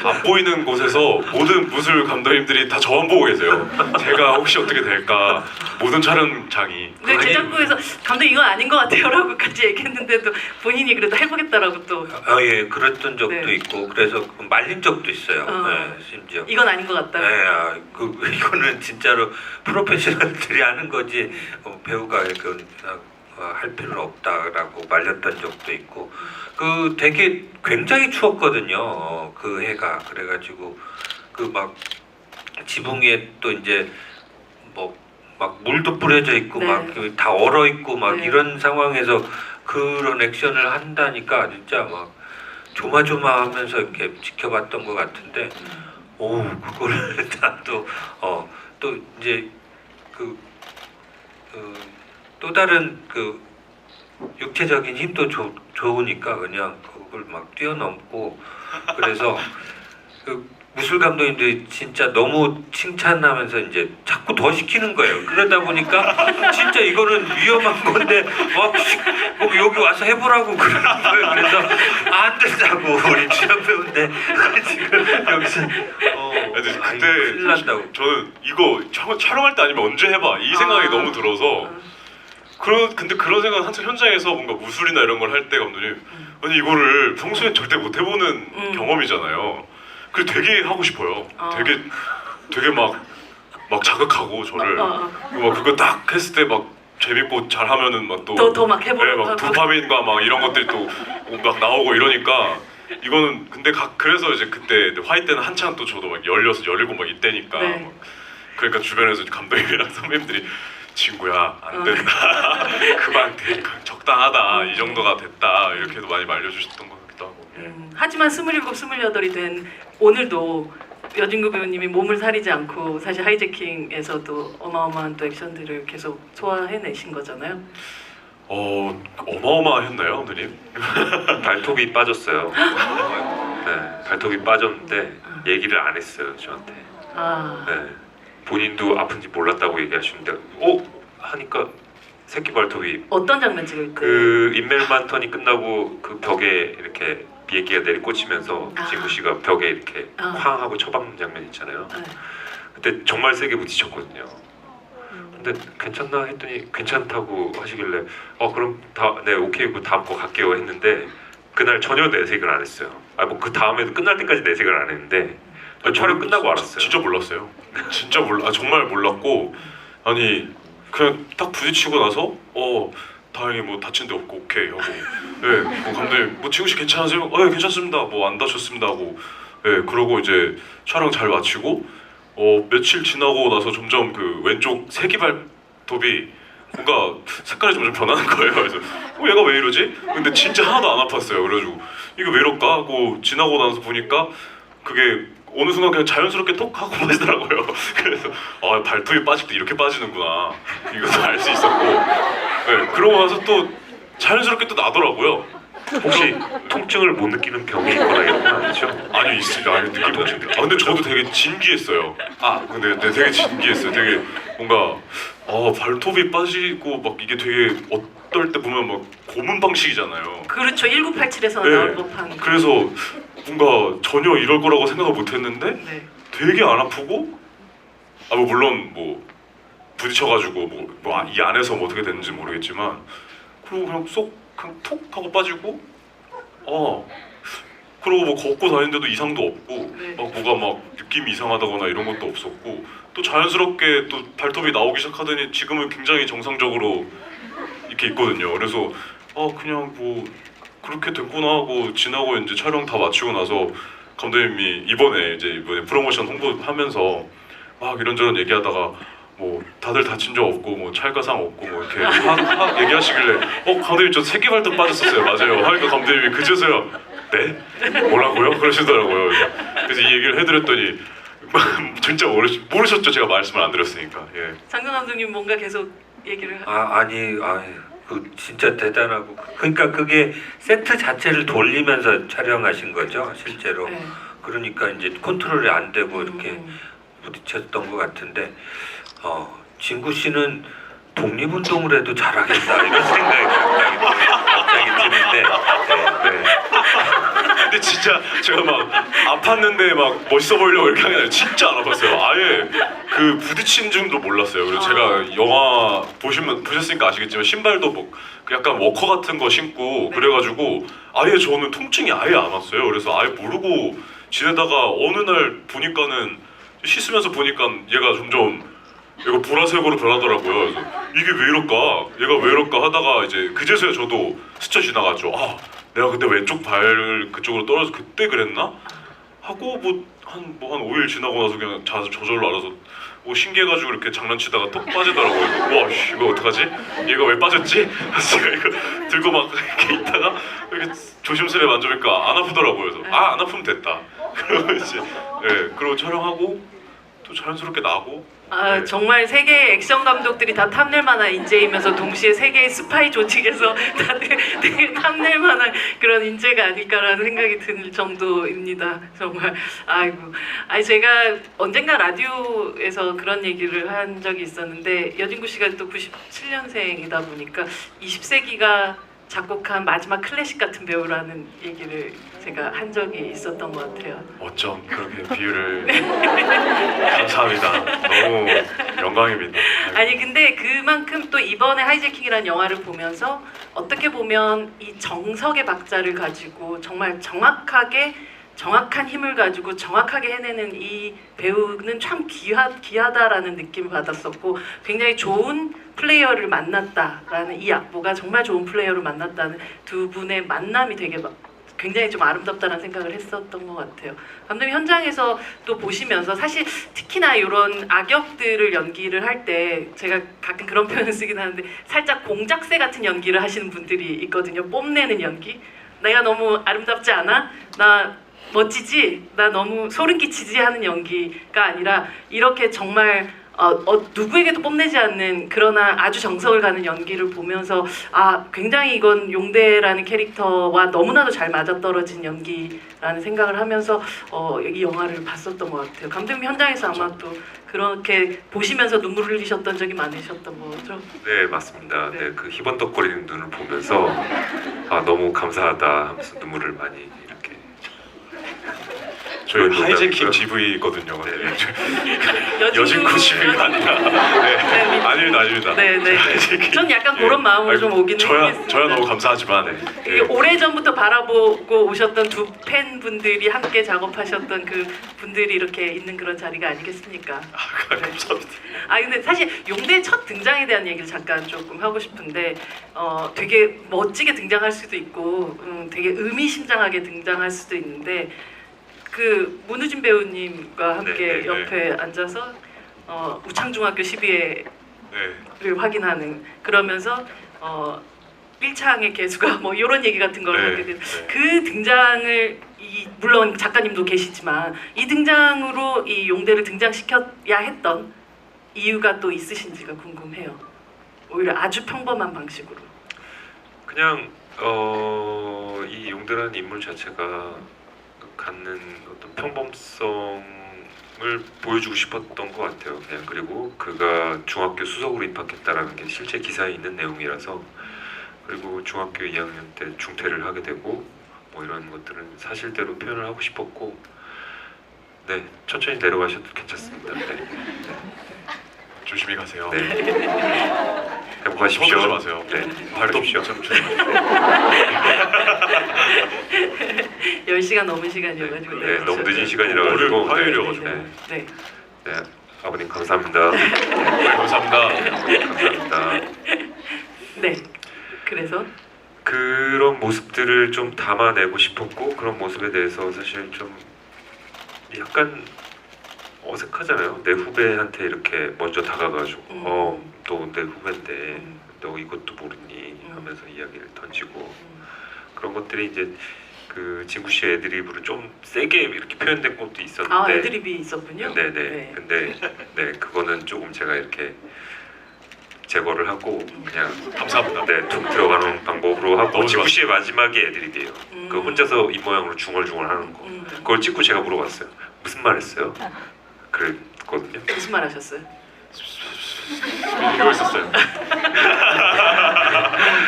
안 보이는 곳에서 모든 무술 감독님들이 다 저만 보고 계세요. 제가 혹시 어떻게 될까 모든 촬영장이. 근데 아니, 제작부에서 감독 이건 아닌 것 같아요라고까지 얘기했는데도 본인이 그래도 해보겠다라고 또 예 그랬던 적도 네. 있고 그래서 말린 적도 있어요. 어. 네, 심지어. 이건 아닌 것 같다. 네, 이거는 진짜로 프로페셔널들이 하는 거지 배우가 할 필요는 없다라고 말렸던 적도 있고 그 되게 굉장히 추웠거든요. 그 해가 그래가지고 그 막 지붕 위에 또 이제 뭐 막 물도 뿌려져 있고 네. 막 다 얼어 있고 막 네. 이런 상황에서 그런 액션을 한다니까 진짜 막 조마조마하면서 이렇게 지켜봤던 것 같은데 오 그거를 다또 또 이제 또 다른 그 육체적인 힘도 좋으니까 그냥 그걸 막 뛰어넘고 그래서 그 무술 감독님들이 진짜 너무 칭찬하면서 이제 자꾸 더 시키는 거예요. 그러다 보니까 진짜 이거는 위험한 건데 막 여기 와서 해보라고 그러는 거예요. 그래서 안 된다고 우리 주연 배우인데 지금 여기서 근데 아이고, 그때 큰일 난다고. 저는 이거 촬영할 때 아니면 언제 해봐 이 생각이 아. 너무 들어서 근데 그런 생각 한참 현장에서 뭔가 무술이나 이런 걸 할 때 감독님 아니 이거를 평소에 절대 못 해보는 경험이잖아요. 그래서 되게 하고 싶어요. 되게 막 자극하고 저를 막 그거 딱 했을 때 막 재밌고 잘하면은 막 또 더 막 해보려고 막 하고. 도파민과 막 이런 것들이 또 막 나오고 이러니까 이거는 근데 그래서 이제 그때 화이 때는 한창 또 저도 막 16, 17 막 이때니까 네. 막 그러니까 주변에서 감독님이랑 선배님들이 친구야 안 된다 그만 적당하다 이 정도가 됐다 이렇게도 많이 말려주셨던 것 같기도 하고 하지만 27, 28이 된 오늘도 여진구 배우님이 몸을 사리지 않고 사실 하이제킹에서도 어마어마한 또 액션들을 계속 소화해내신 거잖아요. 어마어마했나요 감독님? 발톱이 빠졌어요. 네, 발톱이 빠졌는데 얘기를 안 했어요 저한테. 아, 네, 본인도 아픈지 몰랐다고 얘기하시는데 하니까 새끼 발톱이 어떤 장면 찍을 때? 그 인멜만 턴이 끝나고 그 벽에 이렇게 비행기가 내리꽂히면서 아. 진구 씨가 벽에 이렇게 아. 쾅 하고 처박는 장면 있잖아요. 네. 그때 정말 세게 부딪혔거든요. 근데 괜찮나 했더니 괜찮다고 하시길래 그럼 네 오케이 그 다음 거 갈게요 했는데 그날 전혀 내색을 안 했어요. 뭐 그 다음에도 끝날 때까지 내색을 안 했는데 촬영 끝나고 알았어요. 진짜 몰랐어요. 진짜 정말 몰랐고 아니 그냥 딱 부딪히고 나서 다행히 뭐 다친 데 없고 오케이 하고 뭐 감독님 뭐 지구 씨 괜찮으세요? 괜찮습니다. 뭐 안 다쳤습니다 하고 그러고 이제 촬영 잘 마치고 며칠 지나고 나서 점점 그 왼쪽 새끼발톱이 뭔가 색깔이 점점 변하는 거예요. 그래서 얘가 왜 이러지? 근데 진짜 하나도 안 아팠어요. 그래가지고 이거 왜 이럴까 하고 지나고 나서 보니까 그게 어느 순간 그냥 자연스럽게 톡 하고 빠지더라고요. 그래서 발톱이 빠질 때 이렇게 빠지는구나 이것도 알 수 있었고 그러고 나서 또 자연스럽게 또 나더라고요. 혹시 통증을 못 느끼는 병이 있거나 이런 건 아니죠? 아니 있습니다. 아니 느낌도 근데 저도 되게 진기했어요. 근데 되게 진기했어요. 되게 뭔가 발톱이 빠지고 막 이게 되게 어떨 때 보면 막 고문 방식이잖아요. 그렇죠. 1987에서 네. 나올 법한. 그래서 뭔가 전혀 이럴 거라고 생각을 못했는데 네. 되게 안 아프고 뭐 물론 뭐 부딪혀가지고 이 안에서 뭐 어떻게 됐는지 모르겠지만 그리고 그냥 그냥 톡 하고 빠지고 그리고 뭐 걷고 다니는데도 이상도 없고 네. 막 뭐가 막 느낌이 이상하다거나 이런 것도 없었고 또 자연스럽게 또 발톱이 나오기 시작하더니 지금은 굉장히 정상적으로 이렇게 있거든요. 그래서 그냥 뭐 그렇게 됐구나 하고 지나고 이제 촬영 다 마치고 나서 감독님이 이번에 프로모션 홍보하면서 막 이런저런 얘기하다가 뭐 다들 다친 적 없고 뭐 찰가상 없고 뭐 이렇게 얘기하시길래 감독님 저 새끼 발톱 빠졌었어요. 맞아요. 하니까 감독님이 그제서야 네? 뭐라고요? 그러시더라고요. 그래서 이 얘기를 해드렸더니 진짜 모르셨죠. 제가 말씀을 안 드렸으니까. 장경 감독님 뭔가 계속 얘기를 그 진짜 대단하고 그러니까 그게 세트 자체를 돌리면서 촬영하신 거죠 실제로. 네. 그러니까 이제 컨트롤이 안 되고 이렇게 부딪혔던 것 같은데 진구 씨는 독립운동을 해도 잘하겠다 이런 생각이 갑자기 드는데 네. 근데 진짜 제가 막 아팠는데 막 멋있어 보이려고 이렇게 하는 게 아니라 진짜 안 아팠어요. 아예 그 부딪힌 줄도 몰랐어요. 그래서 제가 영화 보셨으니까 아시겠지만 신발도 뭐 약간 워커 같은 거 신고 그래가지고 아예 저는 통증이 아예 안 왔어요. 그래서 아예 모르고 지내다가 어느 날 보니까는 씻으면서 보니까 얘가 점점 얘가 보라색으로 변하더라고요. 그래서 이게 왜 이럴까? 얘가 왜 이럴까 하다가 이제 그제서야 저도 스쳐 지나갔죠. 아, 내가 그때 왼쪽 발 그쪽으로 떨어져 그때 그랬나? 하고 한 5일 지나고 나서 그냥 저절로 알아서 뭐 신기해가지고 이렇게 장난치다가 톡 빠지더라고요. 그래서 와, 씨, 이거 어떡하지? 얘가 왜 빠졌지? 그래서 제가 이거 들고 막 이렇게 있다가 이렇게 조심스레 만져보니까 안 아프더라고요. 그래서 아, 안 아프면 됐다. 그러고 이제 그리고 촬영하고 또 자연스럽게 나고. 아 정말 세계의 액션 감독들이 다 탐낼 만한 인재이면서 동시에 세계의 스파이 조직에서 다들 되게 탐낼 만한 그런 인재가 아닐까라는 생각이 들 정도입니다. 정말 아이고. 아니 제가 언젠가 라디오에서 그런 얘기를 한 적이 있었는데 여진구 씨가 또 97년생이다 보니까 20세기가 작곡한 마지막 클래식 같은 배우라는 얘기를 제가 한 적이 있었던 것 같아요. 어쩜 그렇게 비유를 감사합니다. 너무 영광입니다. 아니 근데 그만큼 또 이번에 하이제킹이라는 영화를 보면서 어떻게 보면 이 정석의 박자를 가지고 정말 정확한 힘을 가지고 정확하게 해내는 이 배우는 참 귀하다라는 느낌을 받았었고 굉장히 좋은 플레이어를 만났다라는 이 악보가 정말 좋은 플레이어를 만났다는 두 분의 만남이 되게 굉장히 좀 아름답다는 생각을 했었던 것 같아요. 감독님 현장에서 또 보시면서 사실 특히나 이런 악역들을 연기를 할 때 제가 가끔 그런 표현을 쓰긴 하는데 살짝 공작새 같은 연기를 하시는 분들이 있거든요. 뽐내는 연기. 내가 너무 아름답지 않아? 나 멋지지? 나 너무 소름 끼치지? 하는 연기가 아니라 이렇게 정말 누구에게도 뽐내지 않는 그러나 아주 정석을 가는 연기를 보면서 아 굉장히 이건 용대라는 캐릭터와 너무나도 잘 맞아떨어진 연기라는 생각을 하면서 이 영화를 봤었던 것 같아요. 감독님 현장에서 아마 또 그렇게 보시면서 눈물을 흘리셨던 적이 많으셨던 거죠? 네, 맞습니다. 네, 그 희번덕거리는 눈을 보면서 아 너무 감사하다 하면서 눈물을 많이 이렇게. 저희 그런 하이제킹 농담이고요. GV거든요. 네. 여진구 GV가 아니라. 네. 아닙니다. 네네. 하이제킹. 전 약간 그런 마음으로 좀 오기는 했습니다. 저야 너무 감사하지만 이게 오래전부터 바라보고 오셨던 두 팬분들이 함께 작업하셨던 그 분들이 이렇게 있는 그런 자리가 아니겠습니까? 감사합니다. 아 근데 사실 용대의 첫 등장에 대한 얘기를 잠깐 조금 하고 싶은데 되게 멋지게 등장할 수도 있고 되게 의미심장하게 등장할 수도 있는데 그 문우진 배우님과 함께 네. 옆에 앉아서 우창중학교 12회를 네. 확인하는 그러면서 1창의 개수가 뭐 이런 얘기 같은 걸 하게 되는 그 등장을 물론 작가님도 계시지만 이 등장으로 이 용대를 등장시켜야 했던 이유가 또 있으신지가 궁금해요. 오히려 아주 평범한 방식으로. 그냥 이 용대라는 인물 자체가 갖는 어떤 평범성을 보여주고 싶었던 것 같아요. 그냥 그리고 그가 중학교 수석으로 입학했다라는 게 실제 기사에 있는 내용이라서 그리고 중학교 2학년 때 중퇴를 하게 되고 뭐 이런 것들은 사실대로 표현을 하고 싶었고 네 천천히 내려가셔도 괜찮습니다. 네. 조심히 가세요. 네. 행복하십시오. 손 마세요. 네. 발도 하십시오. 좀 조심하세요. 10시간 넘은 시간이어가지고 네, 너무 늦은 오늘 시간이라가지고 화요일이어가지고. 네. 네, 아버님 감사합니다. 감사합니다. 감사합니다. 네. 그래서 그런 모습들을 좀 담아내고 싶었고 그런 모습에 대해서 사실 좀 약간 어색하잖아요. 내 후배한테 이렇게 먼저 다가가지고 또 내 후배인데 너 이것도 모르니 하면서 이야기를 던지고 그런 것들이 이제 그 진구 씨의 애드립으로 좀 세게 이렇게 표현된 것도 있었는데 아 애드립이 있었군요. 네네. 네. 근데 네 그거는 조금 제가 이렇게 제거를 하고 그냥 감사합니다. 네, 툭 들어가는 방법으로 하고 너무 진구 씨의 마지막에 애드립이에요. 그 혼자서 입 모양으로 중얼중얼 하는 거. 그걸 찍고 제가 물어봤어요. 무슨 말 했어요? 그랬거든요. 무슨 말 하셨어요? 이거 있었어요.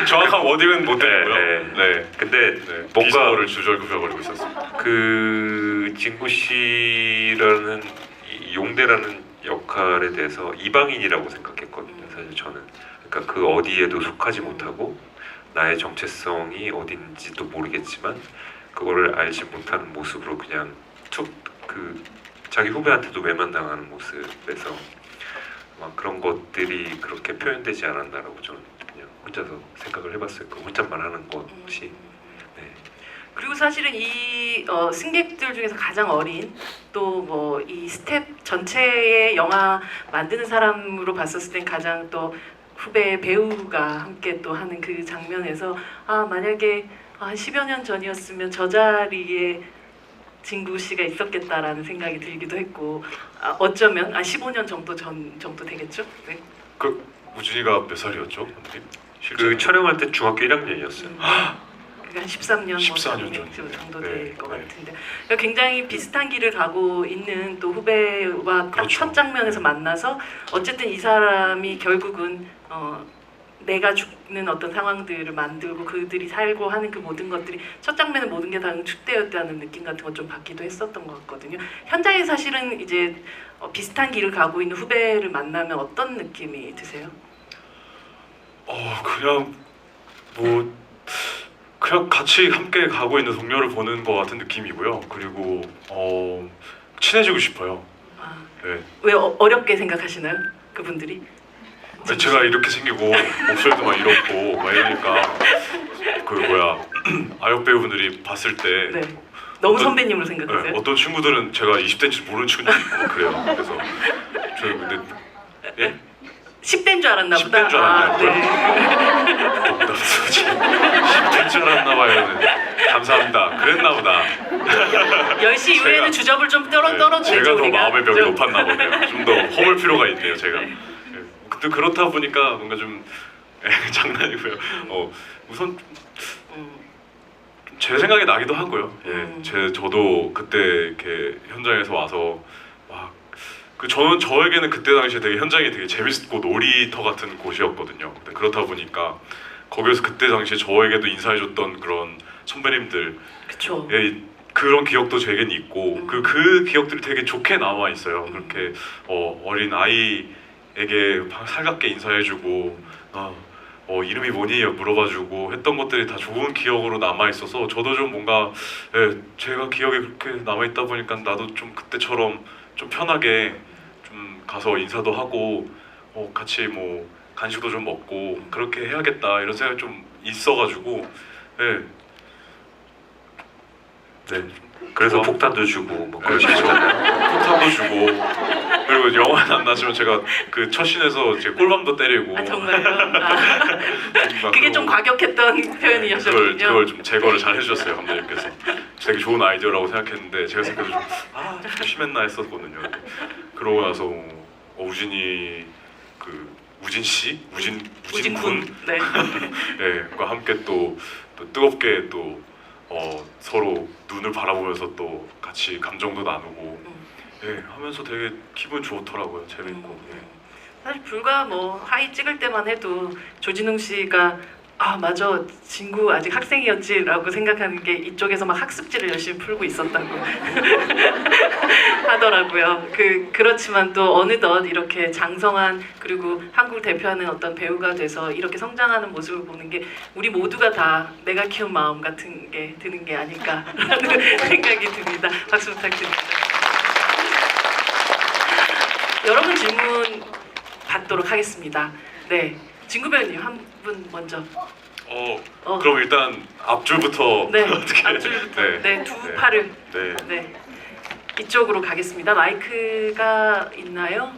정확한 워딩은 못 했고요. 네. 근데 네. 뭔가 비속어를 주절구절거리고 있었습니다. 그 진구 씨라는 이 용대라는 역할에 대해서 이방인이라고 생각했거든요. 사실 저는 그러니까 그 어디에도 속하지 못하고 나의 정체성이 어딘지도 모르겠지만 그거를 알지 못하는 모습으로 그냥 툭 그 자기 후배한테도 외면당하는 모습에서 막 그런 것들이 그렇게 표현되지 않았나라고 저는 그냥 혼자서 생각을 해봤어요. 그 혼잣말 하는 것이. 네. 그리고 사실은 이 승객들 중에서 가장 어린 또 뭐 이 스텝 전체의 영화 만드는 사람으로 봤었을 땐 가장 또 후배 배우가 함께 또 하는 그 장면에서 아 만약에 한 10여 년 전이었으면 저 자리에 진구 씨가 있었겠다라는 생각이 들기도 했고 어쩌면 15년 정도 전 정도 되겠죠? 네. 그 우진이가 몇 살이었죠, 감독님? 그 촬영할 때 중학교 1학년이었어요. 그러니까 한 13년, 14년 정도 네, 될 것 네. 같은데 그러니까 굉장히 비슷한 길을 가고 있는 또 후배와 딱 그렇죠. 첫 장면에서 만나서 어쨌든 이 사람이 결국은 내가 죽는 어떤 상황들을 만들고 그들이 살고 하는 그 모든 것들이 첫 장면은 모든 게 다 응축되었다는 느낌 같은 걸 좀 받기도 했었던 것 같거든요. 현장에 사실은 이제 비슷한 길을 가고 있는 후배를 만나면 어떤 느낌이 드세요? 그냥 뭐 그냥 같이 함께 가고 있는 동료를 보는 것 같은 느낌이고요. 그리고 친해지고 싶어요. 아, 네. 왜 어렵게 생각하시나요? 그분들이? 아니, 제가 이렇게 생기고 목소리도 막 이렇고 막 이러니까 그 뭐야 아역 배우분들이 봤을 때 네. 너무 어떤- 선배님으로 생각하세요? 네, 어떤 친구들은 제가 20대인지 모르는 친구들이 있고 막 그래요. 그래서 저 근데 예? 10대인 줄 알았나 보다. 10대인 줄 알았냐고요? 네. 농담스러지. 10대인 줄 알았나 봐요. 네. 감사합니다. 그랬나 보다. 10시 이후에는 제가- 주접을 좀 네, 떨어뜨려죠 제가 더 우리가. 마음의 벽이 좀. 높았나 보네요. 좀 더 허물 필요가 있네요, 제가. 네. 근데 그렇다 보니까 뭔가 좀 장난이고요. 우선 음, 제 생각이 나기도 하고요. 음. 저도 그때 이렇게 현장에서 와서 막 저에게는 그때 당시에 되게 현장이 되게 재밌고 놀이터 같은 곳이었거든요. 근데 그렇다 보니까 거기서 그때 당시에 저에게도 인사해줬던 그런 선배님들 그쵸. 그런 기억도 제겐 있고 그 기억들이 되게 좋게 남아 있어요. 그렇게 어린 아이에게 살갑게 인사해주고 이름이 뭐니 물어봐주고 했던 것들이 다 좋은 기억으로 남아 있어서 저도 좀 뭔가 제가 기억에 그렇게 남아 있다 보니까 나도 좀 그때처럼 좀 편하게 좀 가서 인사도 하고 같이 뭐 간식도 좀 먹고 그렇게 해야겠다 이런 생각이 좀 있어가지고 네. 그래서 좋아. 폭탄도 주고 뭐 네, 그러신 거잖아요. 폭탄도 주고 그리고 영화는 안 나지만 제가 그 첫 씬에서 제 꿀밤도 때리고 아 정말요? 아, 막 그게 좀 그러고 과격했던 표현이었거든요. 그걸 좀 제거를 잘 해주셨어요 감독님께서. 되게 좋은 아이디어라고 생각했는데 제가 생각해도 좀 심했나 했었거든요. 그러고 나서 우진이 우진 씨, 우진 군, 네. 과 함께 또 뜨겁게 또 서로 눈을 바라보면서 또 같이 감정도 나누고 하면서 되게 기분 좋더라고요. 재밌고. 사실 불과 뭐 하이 찍을 때만 해도 조진웅 씨가 아 맞아 진구 아직 학생이었지라고 생각하는 게 이쪽에서 막 학습지를 열심히 풀고 있었다고 하더라고요. 그렇지만 또 어느덧 이렇게 장성한 그리고 한국을 대표하는 어떤 배우가 돼서 이렇게 성장하는 모습을 보는 게 우리 모두가 다 내가 키운 마음 같은 게 드는 게 아닐까라는 생각이 듭니다. 박수 부탁드립니다. 여러분 질문 받도록 하겠습니다. 네, 진구 배우님 한 분 먼저. 그럼 일단 앞줄부터 네, 어떻게? 앞줄부터. 네, 두 네. 팔을. 네. 네, 이쪽으로 가겠습니다. 마이크가 있나요?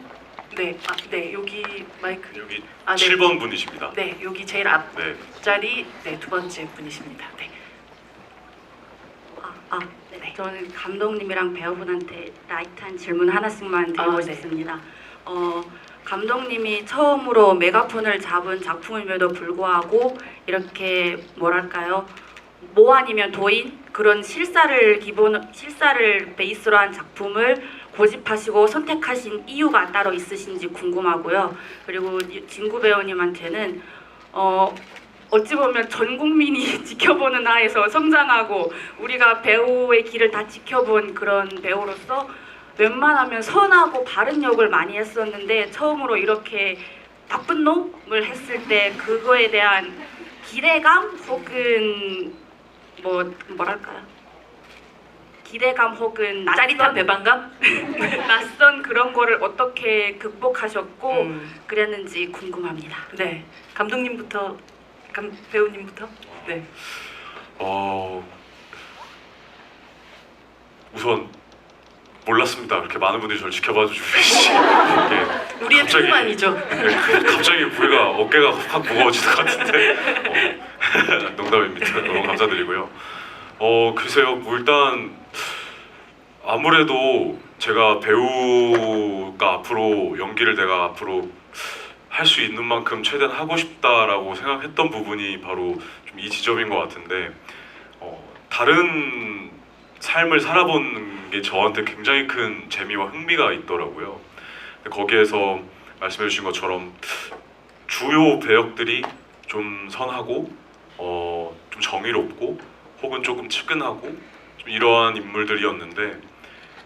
네, 네 여기 마이크. 여기 아, 네. 7번 분이십니다. 네, 여기 제일 네. 앞자리 네, 두 번째 분이십니다. 네. 네. 저는 감독님이랑 배우분한테 라이트한 질문 하나씩만 드리고 네. 싶습니다. 감독님이 처음으로 메가폰을 잡은 작품임에도 불구하고 이렇게 뭐랄까요? 모 아니면 도인 그런 실사를 베이스로 한 작품을 고집하시고 선택하신 이유가 따로 있으신지 궁금하고요. 그리고 진구 배우님한테는 어찌 보면 전 국민이 지켜보는 하에서 성장하고 우리가 배우의 길을 다 지켜본 그런 배우로서 웬만하면 선하고 바른 역을 많이 했었는데 처음으로 이렇게 나쁜 놈을 했을 때 그거에 대한 기대감 혹은 뭐랄까요? 기대감 혹은 짜릿한 배반감? 낯선 그런 거를 어떻게 극복하셨고 그랬는지 궁금합니다. 네, 감독님부터, 배우님부터. 네. 우선 몰랐습니다. 그렇게 많은 분들이 저를 지켜봐 주고 계시지. 이게 우리의 갑자기- 팬만이죠. 갑자기 우리가 어깨가 확 무거워지는 것 같은데 농담입니다. 너무 감사드리고요. 글쎄요, 뭐 일단 아무래도 제가 배우가 앞으로 연기를 내가 앞으로 할 수 있는 만큼 최대한 하고 싶다라고 생각했던 부분이 바로 좀 이 지점인 것 같은데 다른 삶을 살아보는 게 저한테 굉장히 큰 재미와 흥미가 있더라고요. 근데 거기에서 말씀해 주신 것처럼 주요 배역들이 좀 선하고 좀 정의롭고 혹은 조금 측은하고 좀 이러한 인물들이었는데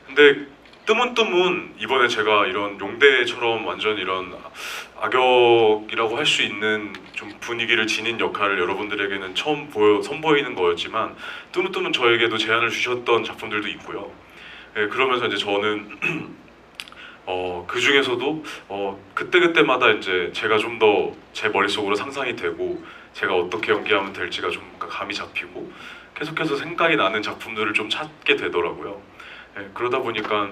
근데 뜨문뜨문 이번에 제가 이런 용대처럼 완전 이런 악역이라고 할 수 있는 좀 분위기를 지닌 역할을 여러분들에게는 처음 선보이는 거였지만 뜨문뜨문 저에게도 제안을 주셨던 작품들도 있고요. 예, 그러면서 이제 저는 그 중에서도 그때그때마다 이제 제가 좀 더 제 머릿속으로 상상이 되고 제가 어떻게 연기하면 될지가 좀 감이 잡히고 계속해서 생각이 나는 작품들을 좀 찾게 되더라고요. 예, 그러다 보니까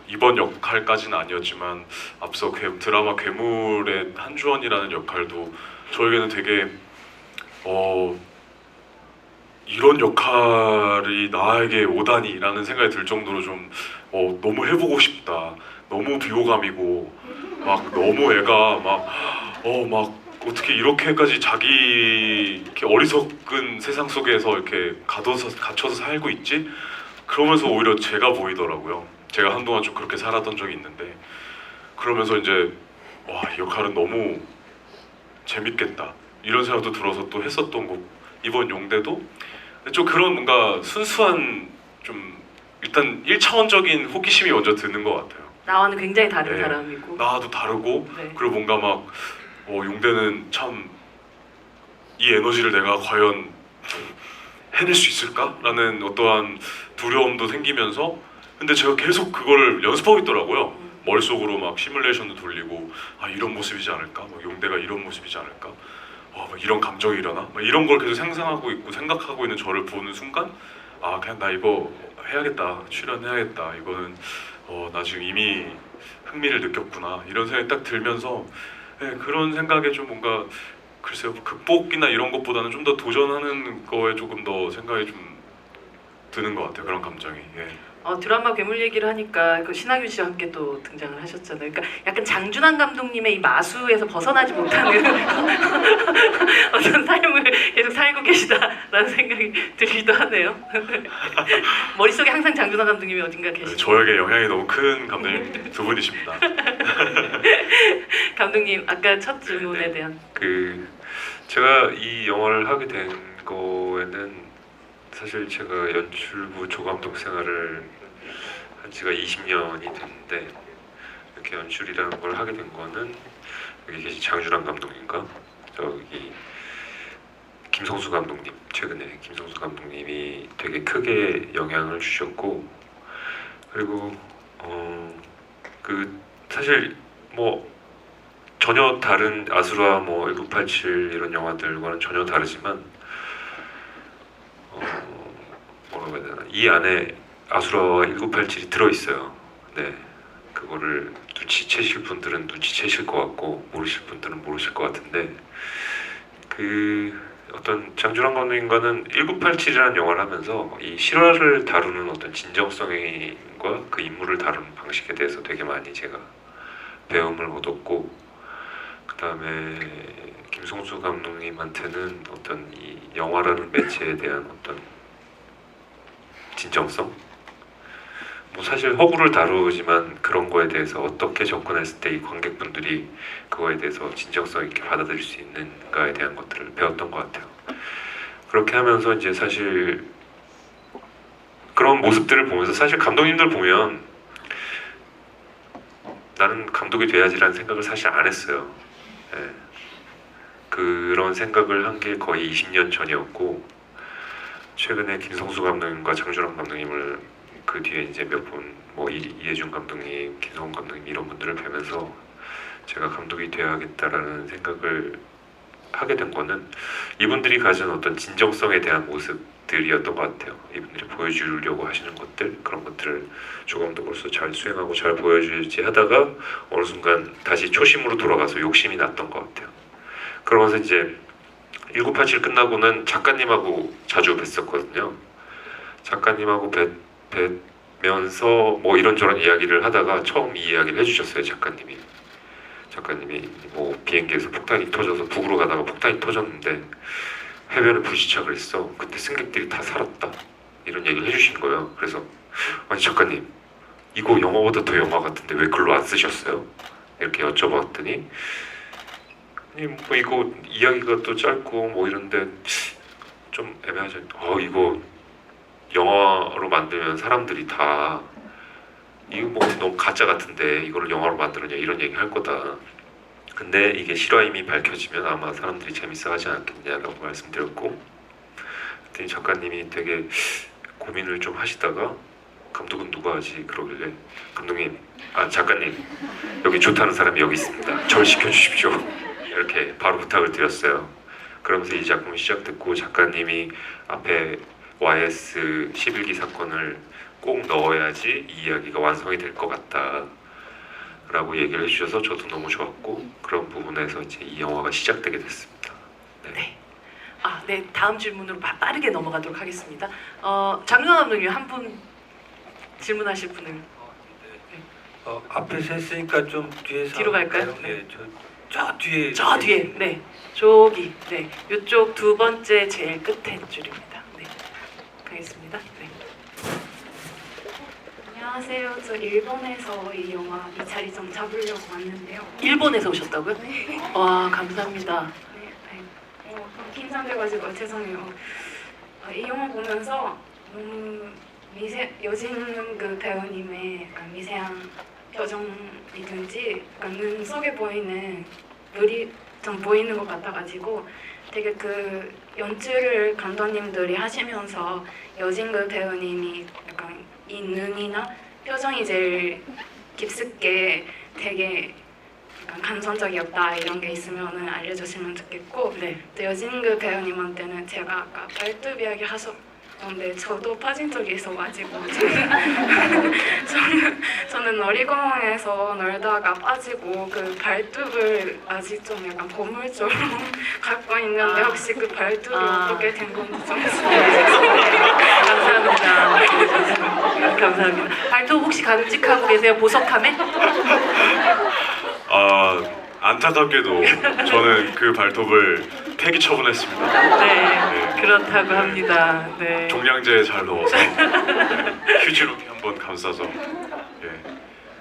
이번 역할까지는 아니었지만 앞서 드라마 괴물의 한주원이라는 역할도 저에게는 되게 이런 역할이 나에게 오다니라는 생각이 들 정도로 좀 너무 해보고 싶다. 너무 비호감이고 막 너무 애가 막 어떻게 이렇게까지 자기 이렇게 어리석은 세상 속에서 이렇게 갇혀서 살고 있지? 그러면서 오히려 제가 보이더라고요. 제가 한동안 좀 그렇게 살았던 적이 있는데 그러면서 이제 이 역할은 너무 재밌겠다 이런 생각도 들어서 또 했었던 거고 이번 용대도 좀 그런 뭔가 순수한 좀 일단 1차원적인 호기심이 먼저 드는 것 같아요. 나와는 굉장히 다른 네. 사람이고. 나와도 다르고 네. 그리고 뭔가 막 용대는 참 이 에너지를 내가 과연 해낼 수 있을까라는 어떠한 두려움도 생기면서 근데 제가 계속 그거를 연습하고 있더라고요. 머릿속으로 막 시뮬레이션도 돌리고 이런 모습이지 않을까? 막 용대가 이런 모습이지 않을까? 막 이런 감정이 일어나? 막 이런 걸 계속 상상하고 있고 생각하고 있는 저를 보는 순간 그냥 나 이거 해야겠다. 출연해야겠다. 이거는 나 지금 이미 흥미를 느꼈구나. 이런 생각이 딱 들면서 그런 생각에 좀 뭔가 글쎄요, 극복이나 이런 것보다는 좀 더 도전하는 거에 조금 더 생각이 좀 드는 것 같아요. 그런 감정이. 예. 드라마 괴물 얘기를 하니까 그 신하균 씨와 함께 또 등장을 하셨잖아요. 그러니까 약간 장준환 감독님의 이 마수에서 벗어나지 못하는 어떤 삶을 계속 살고 계시다라는 생각이 들기도 하네요. 머릿속에 항상 장준환 감독님이 어딘가 계시죠. 저에게 영향이 너무 큰 감독님 두 분이십니다. 감독님 아까 첫 질문에 대한 제가 이 영화를 하게 된 거에는 사실 제가 연출부 조감독 생활을 한 지가 20년이 됐는데 이렇게 연출이라는 걸 하게 된 거는 여기 계신 장준환 감독님과 저기 김성수 감독님, 최근에 김성수 감독님이 되게 크게 영향을 주셨고 그리고 사실 전혀 다른 아수라 1987 이런 영화들과는 전혀 다르지만 뭐라고 해야 되나 이 안에 아수라와 1987이 들어있어요. 네, 그거를 눈치채실 분들은 눈치채실 것 같고 모르실 분들은 모르실 것 같은데 어떤 장준환 감독님과는 1987이라는 영화를 하면서 이 실화를 다루는 어떤 진정성과 그 인물을 다루는 방식에 대해서 되게 많이 제가 배움을 얻었고 그 다음에 김성수 감독님한테는 어떤 이 영화라는 매체에 대한 어떤 진정성 뭐 사실 허구를 다루지만 그런 거에 대해서 어떻게 접근했을 때 이 관객분들이 그거에 대해서 진정성 있게 받아들일 수 있는가에 대한 것들을 배웠던 것 같아요. 그렇게 하면서 이제 사실 그런 모습들을 보면서 사실 감독님들 보면 나는 감독이 돼야지라는 생각을 사실 안 했어요. 예. 그런 생각을 한 게 거의 20년 전이었고 최근에 김성수 감독님과 장준환 감독님을 그 뒤에 이제 몇 분 뭐 이해준 감독님, 김성훈 감독님 이런 분들을 뵈면서 제가 감독이 되어야겠다라는 생각을 하게 된 거는 이분들이 가진 어떤 진정성에 대한 모습들이었던 것 같아요. 이분들이 보여주려고 하시는 것들 그런 것들을 조감독으로서 잘 수행하고 잘 보여주지 하다가 어느 순간 다시 초심으로 돌아가서 욕심이 났던 것 같아요. 그러면서 이제 1987 끝나고는 작가님하고 자주 뵀었거든요. 작가님하고 뵈면서 뭐 이런저런 이야기를 하다가 처음 이 이야기를 해주셨어요. 작가님이 뭐 비행기에서 폭탄이 터져서 북으로 가다가 폭탄이 터졌는데 해변에 불시착을 했어. 그때 승객들이 다 살았다. 이런 얘기를 해주신 거예요. 그래서 아니 작가님 이거 영화보다 더 영화 같은데 왜 글로 안 쓰셨어요? 이렇게 여쭤봤더니 아니 뭐 이거 이야기가 또 짧고 뭐 이런데 좀 애매하죠. 이거 영화로 만들면 사람들이 다 이거 뭐 너무 가짜 같은데 이거를 영화로 만들었냐 이런 얘기 할 거다. 근데 이게 실화임이 밝혀지면 아마 사람들이 재밌어 하지 않겠냐라고 말씀드렸고 그랬더니 작가님이 되게 고민을 좀 하시다가 감독은 누가 하지? 그러길래 감독님, 작가님 여기 좋다는 사람이 여기 있습니다. 절 시켜주십시오. 이렇게 바로 부탁을 드렸어요. 그러면서 이 작품이 시작됐고 작가님이 앞에 YS 11기 사건을 꼭 넣어야지 이 이야기가 완성이 될 것 같다 라고 얘기를 해주셔서 저도 너무 좋았고 그런 부분에서 이제 이 영화가 시작되게 됐습니다. 네. 네, 다음 질문으로 빠르게 넘어가도록 하겠습니다. 장준환 감독님 한 분 질문하실 분을 앞에서 했으니까 좀 뒤에서 뒤로 갈까요? 할까요? 네, 저 뒤에 저 뒤에 네 저기 네 이쪽 두 번째 제일 끝에 줄입니다. 네 가겠습니다. 네. 안녕하세요. 저 일본에서 이 영화 이 자리 좀 잡으려고 왔는데요. 일본에서 오셨다고요? 네. 와 감사합니다. 긴장돼가지고 죄송해요. 이 영화 보면서 너무 여진그 배우님의 약간 미세한 표정이든지 약간 눈 속에 보이는 열이 좀 보이는 것 같아가지고 되게 그 연출을 감독님들이 하시면서 여진그 배우님이 약간 이 눈이나 표정이 제일 깊숙게 되게 약간 감성적이었다 이런 게 있으면 알려주시면 좋겠고 네. 또 여진그 배우님한테는 제가 아까 발톱 이야기 하셨는데 저도 빠진 적이 있어가지고 저는 놀이공원에서 놀다가 빠지고 그 발톱을 아직 좀 약간 보물처럼 갖고 있는데 혹시 그 발톱이 어떻게 된 건지 좀 감사합니다. 감사합니다. 발톱 혹시 간직하고 계세요? 보석함에? 안타깝게도 저는 그 발톱을 폐기 처분했습니다. 네, 그렇다고 합니다. 네. 종량제에 잘 넣어서 휴지로 한번 감싸서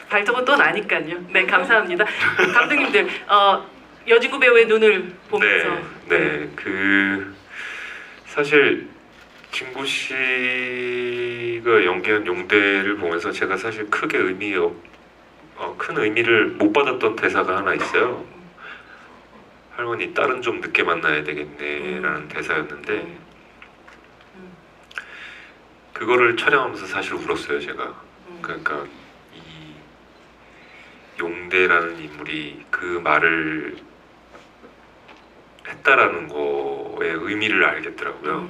발톱은 또 나니까요. 네, 감사합니다. 감독님들, 여진구 배우의 눈을 보면서 네, 그 사실 진구 씨가 연기한 용대를 보면서 제가 사실 크게 큰 의미를 못 받았던 대사가 하나 있어요. 할머니 딸은 좀 늦게 만나야 되겠네라는 대사였는데 그거를 촬영하면서 사실 울었어요 제가. 그러니까 이 용대라는 인물이 그 말을 했다라는 거의 의미를 알겠더라고요.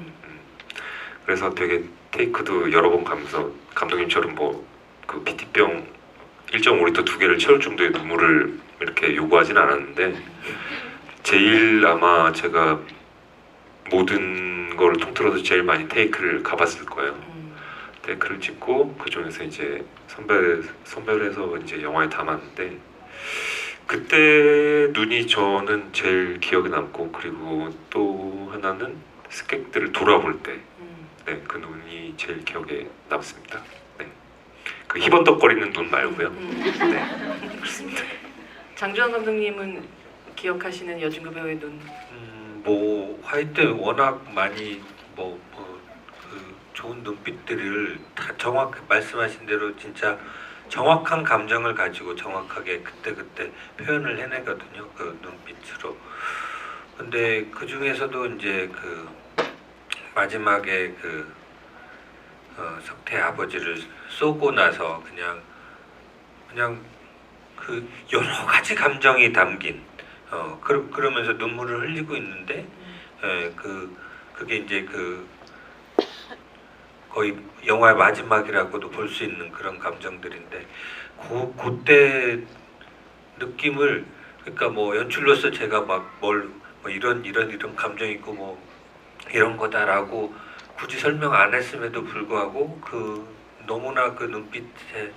그래서 되게 테이크도 여러 번 가면서 감독님처럼 뭐 그 PT병 1.5리터 2개를 채울 정도의 눈물을 이렇게 요구하진 않았는데 제일 아마 제가 모든 거를 통틀어서 제일 많이 테이크를 가봤을 거예요. 테이크를 찍고 그 중에서 이제 선별해서 이제 영화에 담았는데 그때 눈이 저는 제일 기억에 남고 그리고 또 하나는 스객들을 돌아볼 때 그 눈이 제일 기억에 남습니다. 네. 그 희번덕거리는 눈 말고요. 네. 장주환 감독님은 기억하시는 여진구 배우의 눈. 뭐 화이트 워낙 많이 그 좋은 눈빛들을 다 정확히 말씀하신 대로 진짜 정확한 감정을 가지고 정확하게 그때 표현을 해내거든요. 그 눈빛으로. 근데 그 중에서도 이제 그 마지막에 그 석태 아버지를 쏘고 나서 그냥 그 여러 가지 감정이 담긴 그러면서 눈물을 흘리고 있는데 그게 이제 그 거의 영화의 마지막이라고도 볼 수 있는 그런 감정들인데 그때 느낌을 그러니까 뭐 연출로서 제가 막 뭘 뭐 이런 감정 있고 뭐 이런 거다라고 굳이 설명 안 했음에도 불구하고 그 너무나 그 눈빛에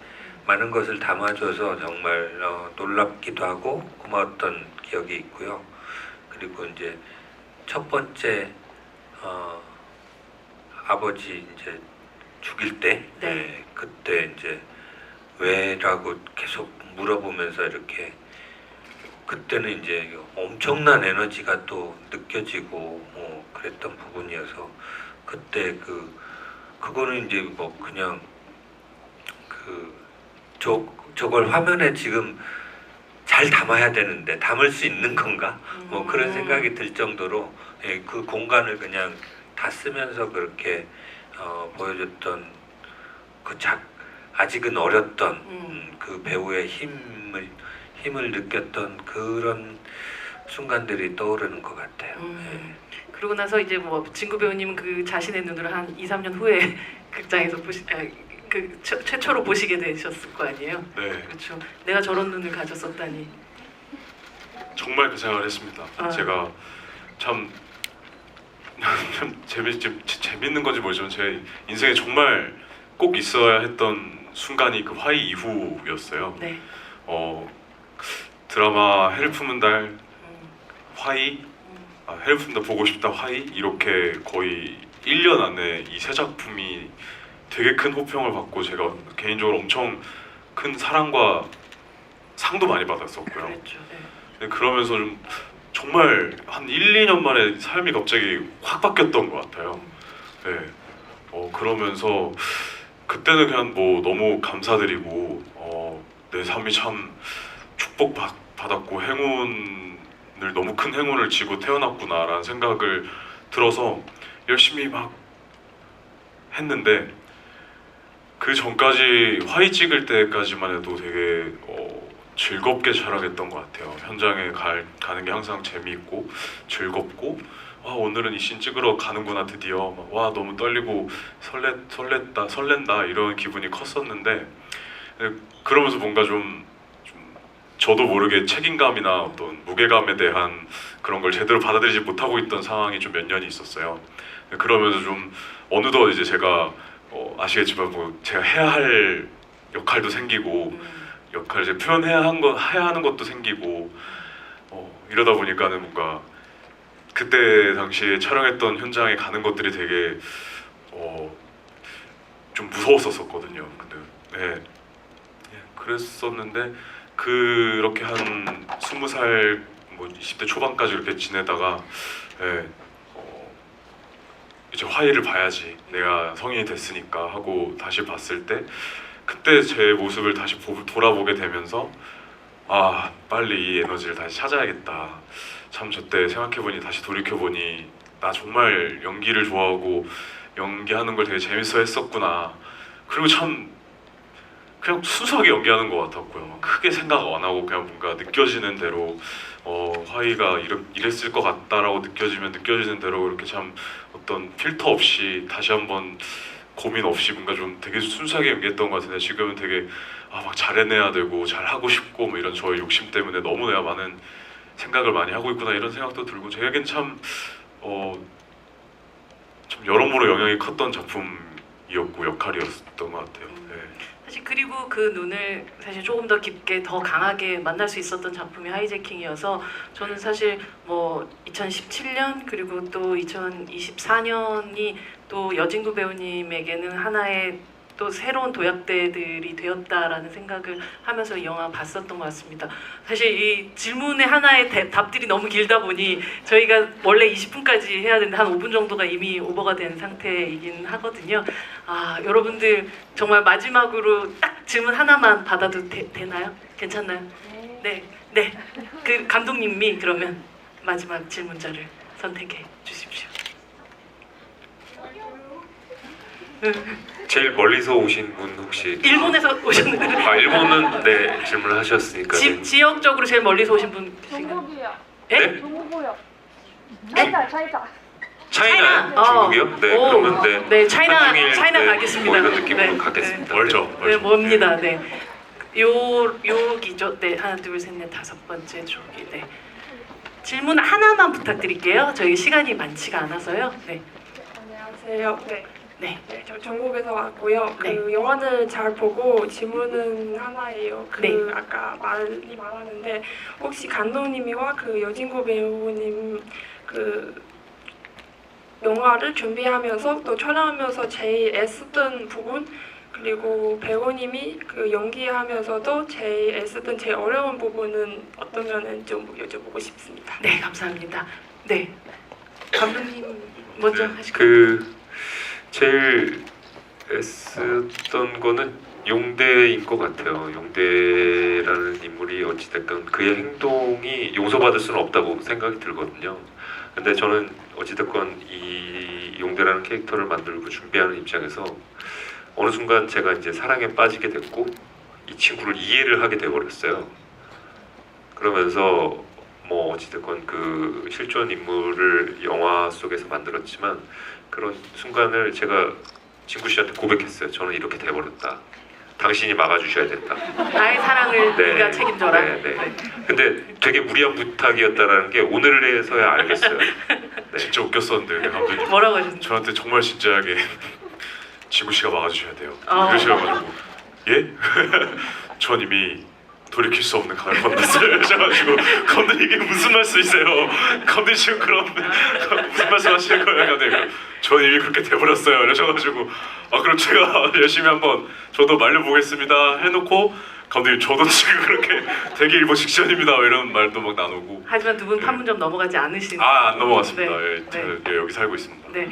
많은 것을 담아줘서 정말 놀랍기도 하고 고마웠던 기억이 있고요. 그리고 이제 첫 번째 아버지 이제 죽일 때 네. 그때 이제 왜라고 계속 물어보면서 이렇게 그때는 이제 엄청난 에너지가 또 느껴지고 그랬던 부분이어서 그때 그거는 이제 뭐 그냥 저걸 화면에 지금 잘 담아야 되는데 담을 수 있는 건가? 뭐 그런 생각이 들 정도로 그 공간을 그냥 다 쓰면서 그렇게 보여줬던 아직은 어렸던 그 배우의 힘을 느꼈던 그런 순간들이 떠오르는 것 같아요. 예. 그러고 나서 이제 뭐 진구 배우님은 그 자신의 눈으로 한 2, 3년 후에 극장에서 최초로 보시게 되셨을 거 아니에요? 네, 그렇죠. 내가 저런 눈을 가졌었다니. 정말 그 생각을 했습니다. 아. 제가 참 재밌는 건지 모르지만 제 인생에 정말 꼭 있어야 했던 순간이 그 화이 이후였어요. 네. 드라마 해를 품은 달, 화이, 해를 품은 달 보고 싶다, 화이 이렇게 거의 1년 안에 이 세 작품이 되게 큰 호평을 받고 제가 개인적으로 엄청 큰 사랑과 상도 많이 받았었고요. 그렇죠. 네. 근데 그러면서 좀 정말 한 1, 2년 만에 삶이 갑자기 확 바뀌었던 것 같아요. 네. 그러면서 그때는 그냥 뭐 너무 감사드리고 내 삶이 참 축복받았고 행운을 너무 큰 행운을 지고 태어났구나라는 생각을 들어서 열심히 막 했는데 그 전까지 화이 찍을 때까지만 해도 되게 즐겁게 촬영했던 것 같아요. 현장에 가는 게 항상 재미있고 즐겁고 오늘은 이 씬 찍으러 가는구나 드디어 와 너무 떨리고 설렌다 이런 기분이 컸었는데 그러면서 뭔가 좀 저도 모르게 책임감이나 어떤 무게감에 대한 그런 걸 제대로 받아들이지 못하고 있던 상황이 좀 몇 년이 있었어요. 그러면서 좀 어느덧 이제 제가 아시겠지만 뭐 제가 해야 할 역할도 생기고 역할 이제 표현해야 하는 것도 생기고 이러다 보니까는 뭔가 그때 당시에 촬영했던 현장에 가는 것들이 되게 좀 무서웠었거든요. 근데 네. 그랬었는데 그렇게 한 20살 뭐 20대 초반까지 이렇게 지내다가 이제 화이를 봐야지 내가 성인이 됐으니까 하고 다시 봤을 때 그때 제 모습을 다시 돌아보게 되면서 빨리 이 에너지를 다시 찾아야겠다. 참 저때 생각해보니 다시 돌이켜보니 나 정말 연기를 좋아하고 연기하는 걸 되게 재밌어 했었구나. 그리고 참 그냥 순수하게 연기하는 것 같았고요. 크게 생각 안 하고 그냥 뭔가 느껴지는 대로 화이가 이랬을 것 같다라고 느껴지면 느껴지는 대로 이렇게 참 어떤 필터 없이 다시 한번 고민 없이 뭔가 좀 되게 순수하게 연기했던 것 같은데 지금은 되게 막 잘해내야 되고 잘하고 싶고 뭐 이런 저의 욕심 때문에 너무 내가 많은 생각을 많이 하고 있구나 이런 생각도 들고 저에겐 참 여러모로 영향이 컸던 작품이었고 역할이었던 것 같아요. 네. 사실 그리고 그 눈을 사실 조금 더 깊게 더 강하게 만날 수 있었던 작품이 하이제킹이어서 저는 사실 뭐 2017년 그리고 또 2024년이 또 여진구 배우님에게는 하나의 또 새로운 도약대들이 되었다라는 생각을 하면서 이 영화 봤었던 것 같습니다. 사실 이 질문의 하나의 답들이 너무 길다 보니 저희가 원래 20분까지 해야 되는데 한 5분 정도가 이미 오버가 된 상태이긴 하거든요. 여러분들 정말 마지막으로 딱 질문 하나만 받아도 되나요? 괜찮나요? 네. 그 감독님이 그러면 마지막 질문자를 선택해 주십시오. 제일 멀리서 오신 분 혹시 일본에서 오셨는데 일본은 네 질문을 하셨으니까 네. 지역적으로 제일 멀리서 오신 분 계신가요? 중국이요. 예? 중국이요. 차이나. 차이나 중국이요? 네 오, 그러면 네. 네, 차이나 네, 가겠습니다. 뭐 이런 느낌으로 네, 가겠습니다. 멀죠. 네, 멉니다. 네. 여기죠. 네, 하나, 둘, 셋, 넷, 다섯 번째 쪽이. 네. 질문 하나만 부탁드릴게요. 저희 시간이 많지가 않아서요. 네, 안녕하세요. 네. 네. 네, 저 전국에서 왔고요. 네. 그 영화를 잘 보고 질문은 하나예요. 네. 아까 많이 말하는데 혹시 감독님이와 그 여진구 배우님 그 영화를 준비하면서 또 촬영하면서 제일 애쓰던 부분 그리고 배우님이 그 연기하면서도 제일 애쓰던 제일 어려운 부분은 어떤 면은 좀 여쭤보고 싶습니다. 네, 감사합니다. 네, 감독님 먼저 하실까요? 그 제일 애쓰던 거는 용대인 것 같아요. 용대라는 인물이 어찌됐건 그의 행동이 용서받을 수는 없다고 생각이 들거든요. 근데 저는 어찌됐건 이 용대라는 캐릭터를 만들고 준비하는 입장에서 어느 순간 제가 이제 사랑에 빠지게 됐고 이 친구를 이해를 하게 돼버렸어요. 그러면서 뭐 어찌됐건 그 실존 인물을 영화 속에서 만들었지만 그런 순간을 제가 진구 씨한테 고백했어요. 저는 이렇게 돼버렸다. 당신이 막아주셔야 된다. 나의 사랑을 네. 네가 책임져라. 네. 근데 되게 무리한 부탁이었다라는 게 오늘에서야 알겠어요. 네. 진짜 웃겼었는데 감독님 뭐라고 하셨나요? 저한테 정말 진지하게 진구 씨가 막아주셔야 돼요. 어. 그러셔가지고 예? 전 이미 돌이킬 수 없는 강을 건넜어요. 그래가지고 감독님 이게 무슨 말씀이세요? 감독님 지금 그럼 무슨 말씀하시는 거예요? 감독님 전 이미 그렇게 돼버렸어요. 그러셔가지고 그럼 제가 열심히 한번 저도 말려보겠습니다 해놓고 감독님 저도 지금 그렇게 되기 일보 직전입니다. 이런 말도 막 나누고 하지만 두 분 네. 판문점 넘어가지 않으신. 안 넘어갔습니다. 네. 예, 저, 예, 여기 살고 있습니다. 네.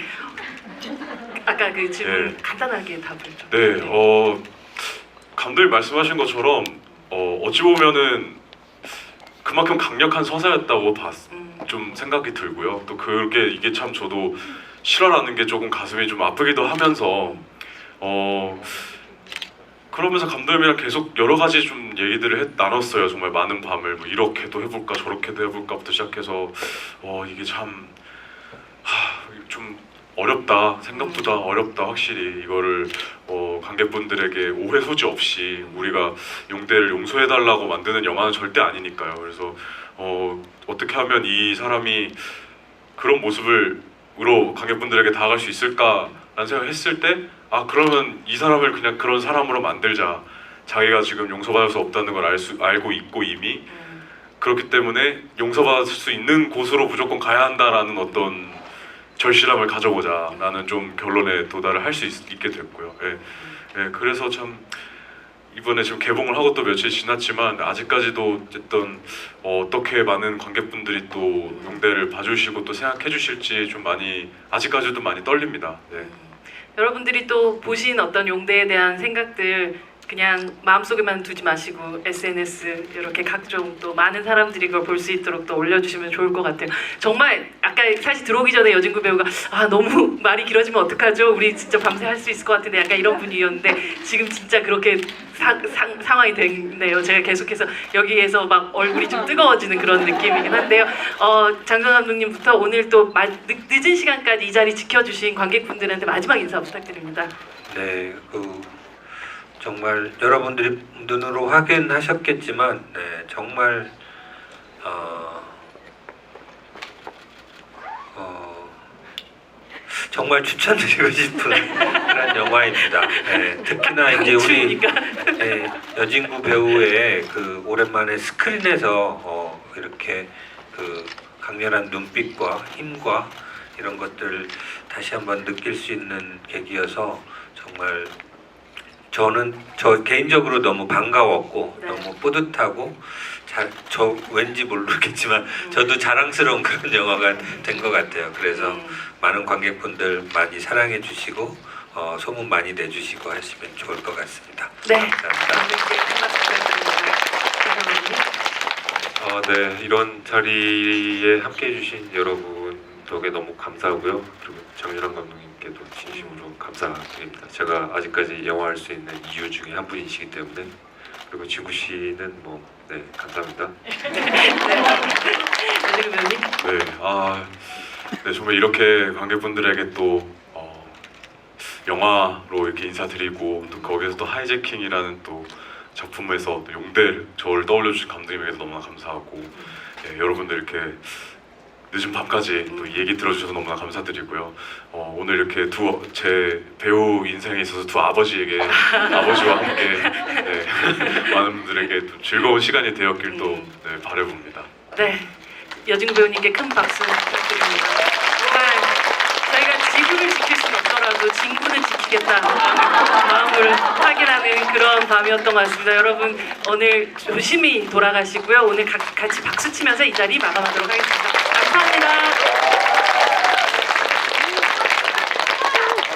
아까 그 질문 네. 간단하게 답을 좀. 네, 감독님 말씀하신 것처럼 어찌 보면은 그만큼 강력한 서사였다고 좀 생각이 들고요. 또 그게 이게 참 저도 실화라는 게 조금 가슴이 좀 아프기도 하면서 그러면서 감독님이랑 계속 여러 가지 좀 얘기들을 나눴어요. 정말 많은 밤을 뭐 이렇게도 해볼까 저렇게도 해볼까부터 시작해서 이게 참 좀 어렵다. 생각보다 어렵다. 확실히 이거를 관객분들에게 오해 소지 없이 우리가 용대를 용서해달라고 만드는 영화는 절대 아니니까요. 그래서 어떻게 하면 이 사람이 그런 모습으로 관객분들에게 다가갈 수 있을까라는 생각을 했을 때 그러면 이 사람을 그냥 그런 사람으로 만들자. 자기가 지금 용서받을 수 없다는 걸 알고 있고 이미 그렇기 때문에 용서받을 수 있는 곳으로 무조건 가야 한다라는 어떤 절실함을 가져보자 라는 좀 결론에 도달을 할 수 있게 됐고요. 예, 그래서 참 이번에 지금 개봉을 하고 또 며칠 지났지만 아직까지도 어쨌든 어떻게 많은 관객분들이 또 용대를 봐주시고 또 생각해 주실지 좀 많이 아직까지도 많이 떨립니다. 네. 여러분들이 또 보신 어떤 용대에 대한 생각들 그냥 마음속에만 두지 마시고 SNS 이렇게 각종 또 많은 사람들이 그걸 볼 수 있도록 또 올려주시면 좋을 것 같아요. 정말 아까 사실 들어오기 전에 여진구 배우가 너무 말이 길어지면 어떡하죠? 우리 진짜 밤새 할 수 있을 것 같은데 약간 이런 분위기였는데 지금 진짜 그렇게 상황이 됐네요. 제가 계속해서 여기에서 막 얼굴이 좀 뜨거워지는 그런 느낌이긴 한데요. 장정 감독님부터 오늘 또 늦은 시간까지 이 자리 지켜주신 관객분들한테 마지막 인사 부탁드립니다. 네, 정말 여러분들이 눈으로 확인하셨겠지만 정말 정말 추천드리고 싶은 그런 영화입니다. 특히나 이제 우리 여진구 배우의 그 오랜만에 스크린에서 이렇게 그 강렬한 눈빛과 힘과 이런 것들을 다시 한번 느낄 수 있는 계기여서 정말 저는 저 개인적으로 너무 반가웠고 네. 너무 뿌듯하고 저 왠지 모르겠지만 저도 자랑스러운 그런 영화가 된 것 같아요. 그래서 많은 관객분들 많이 사랑해 주시고 소문 많이 내주시고 하시면 좋을 것 같습니다. 네. 감사합니다. 감독님께 큰 박수 부탁드립니다. 네, 이런 자리에 함께 해주신 여러분 덕에 너무 감사하고요. 그리고 장윤환 감독님께도 진심으로 감사드립니다. 제가 아직까지 영화 할 수 있는 이유 중에 한 분이시기 때문에. 그리고 진구 씨는 네, 감사합니다. 여진구 배우님. 네, 정말 이렇게 관객분들에게 또 영화로 이렇게 인사드리고 또 거기에서 또 하이제킹이라는 또 작품에서 또 용대 저를 떠올려 주신 감독님에게도 너무나 감사하고 여러분들 이렇게 늦은 밤까지 또 이 얘기 들어주셔서 너무나 감사드리고요. 오늘 이렇게 제 배우 인생에 있어서 두 아버지와 함께 많은 분들에게 또 즐거운 시간이 되었길 또 바라봅니다. 네, 여진구 배우님께 큰 박수 부탁드립니다. 정말 저희가 지구를 지킬 수는 없더라도 진구는 지키겠다라는 마음을 확인하는 그런 밤이었던 것 같습니다. 여러분 오늘 조심히 돌아가시고요. 오늘 같이 박수 치면서 이 자리 마감하도록 하겠습니다.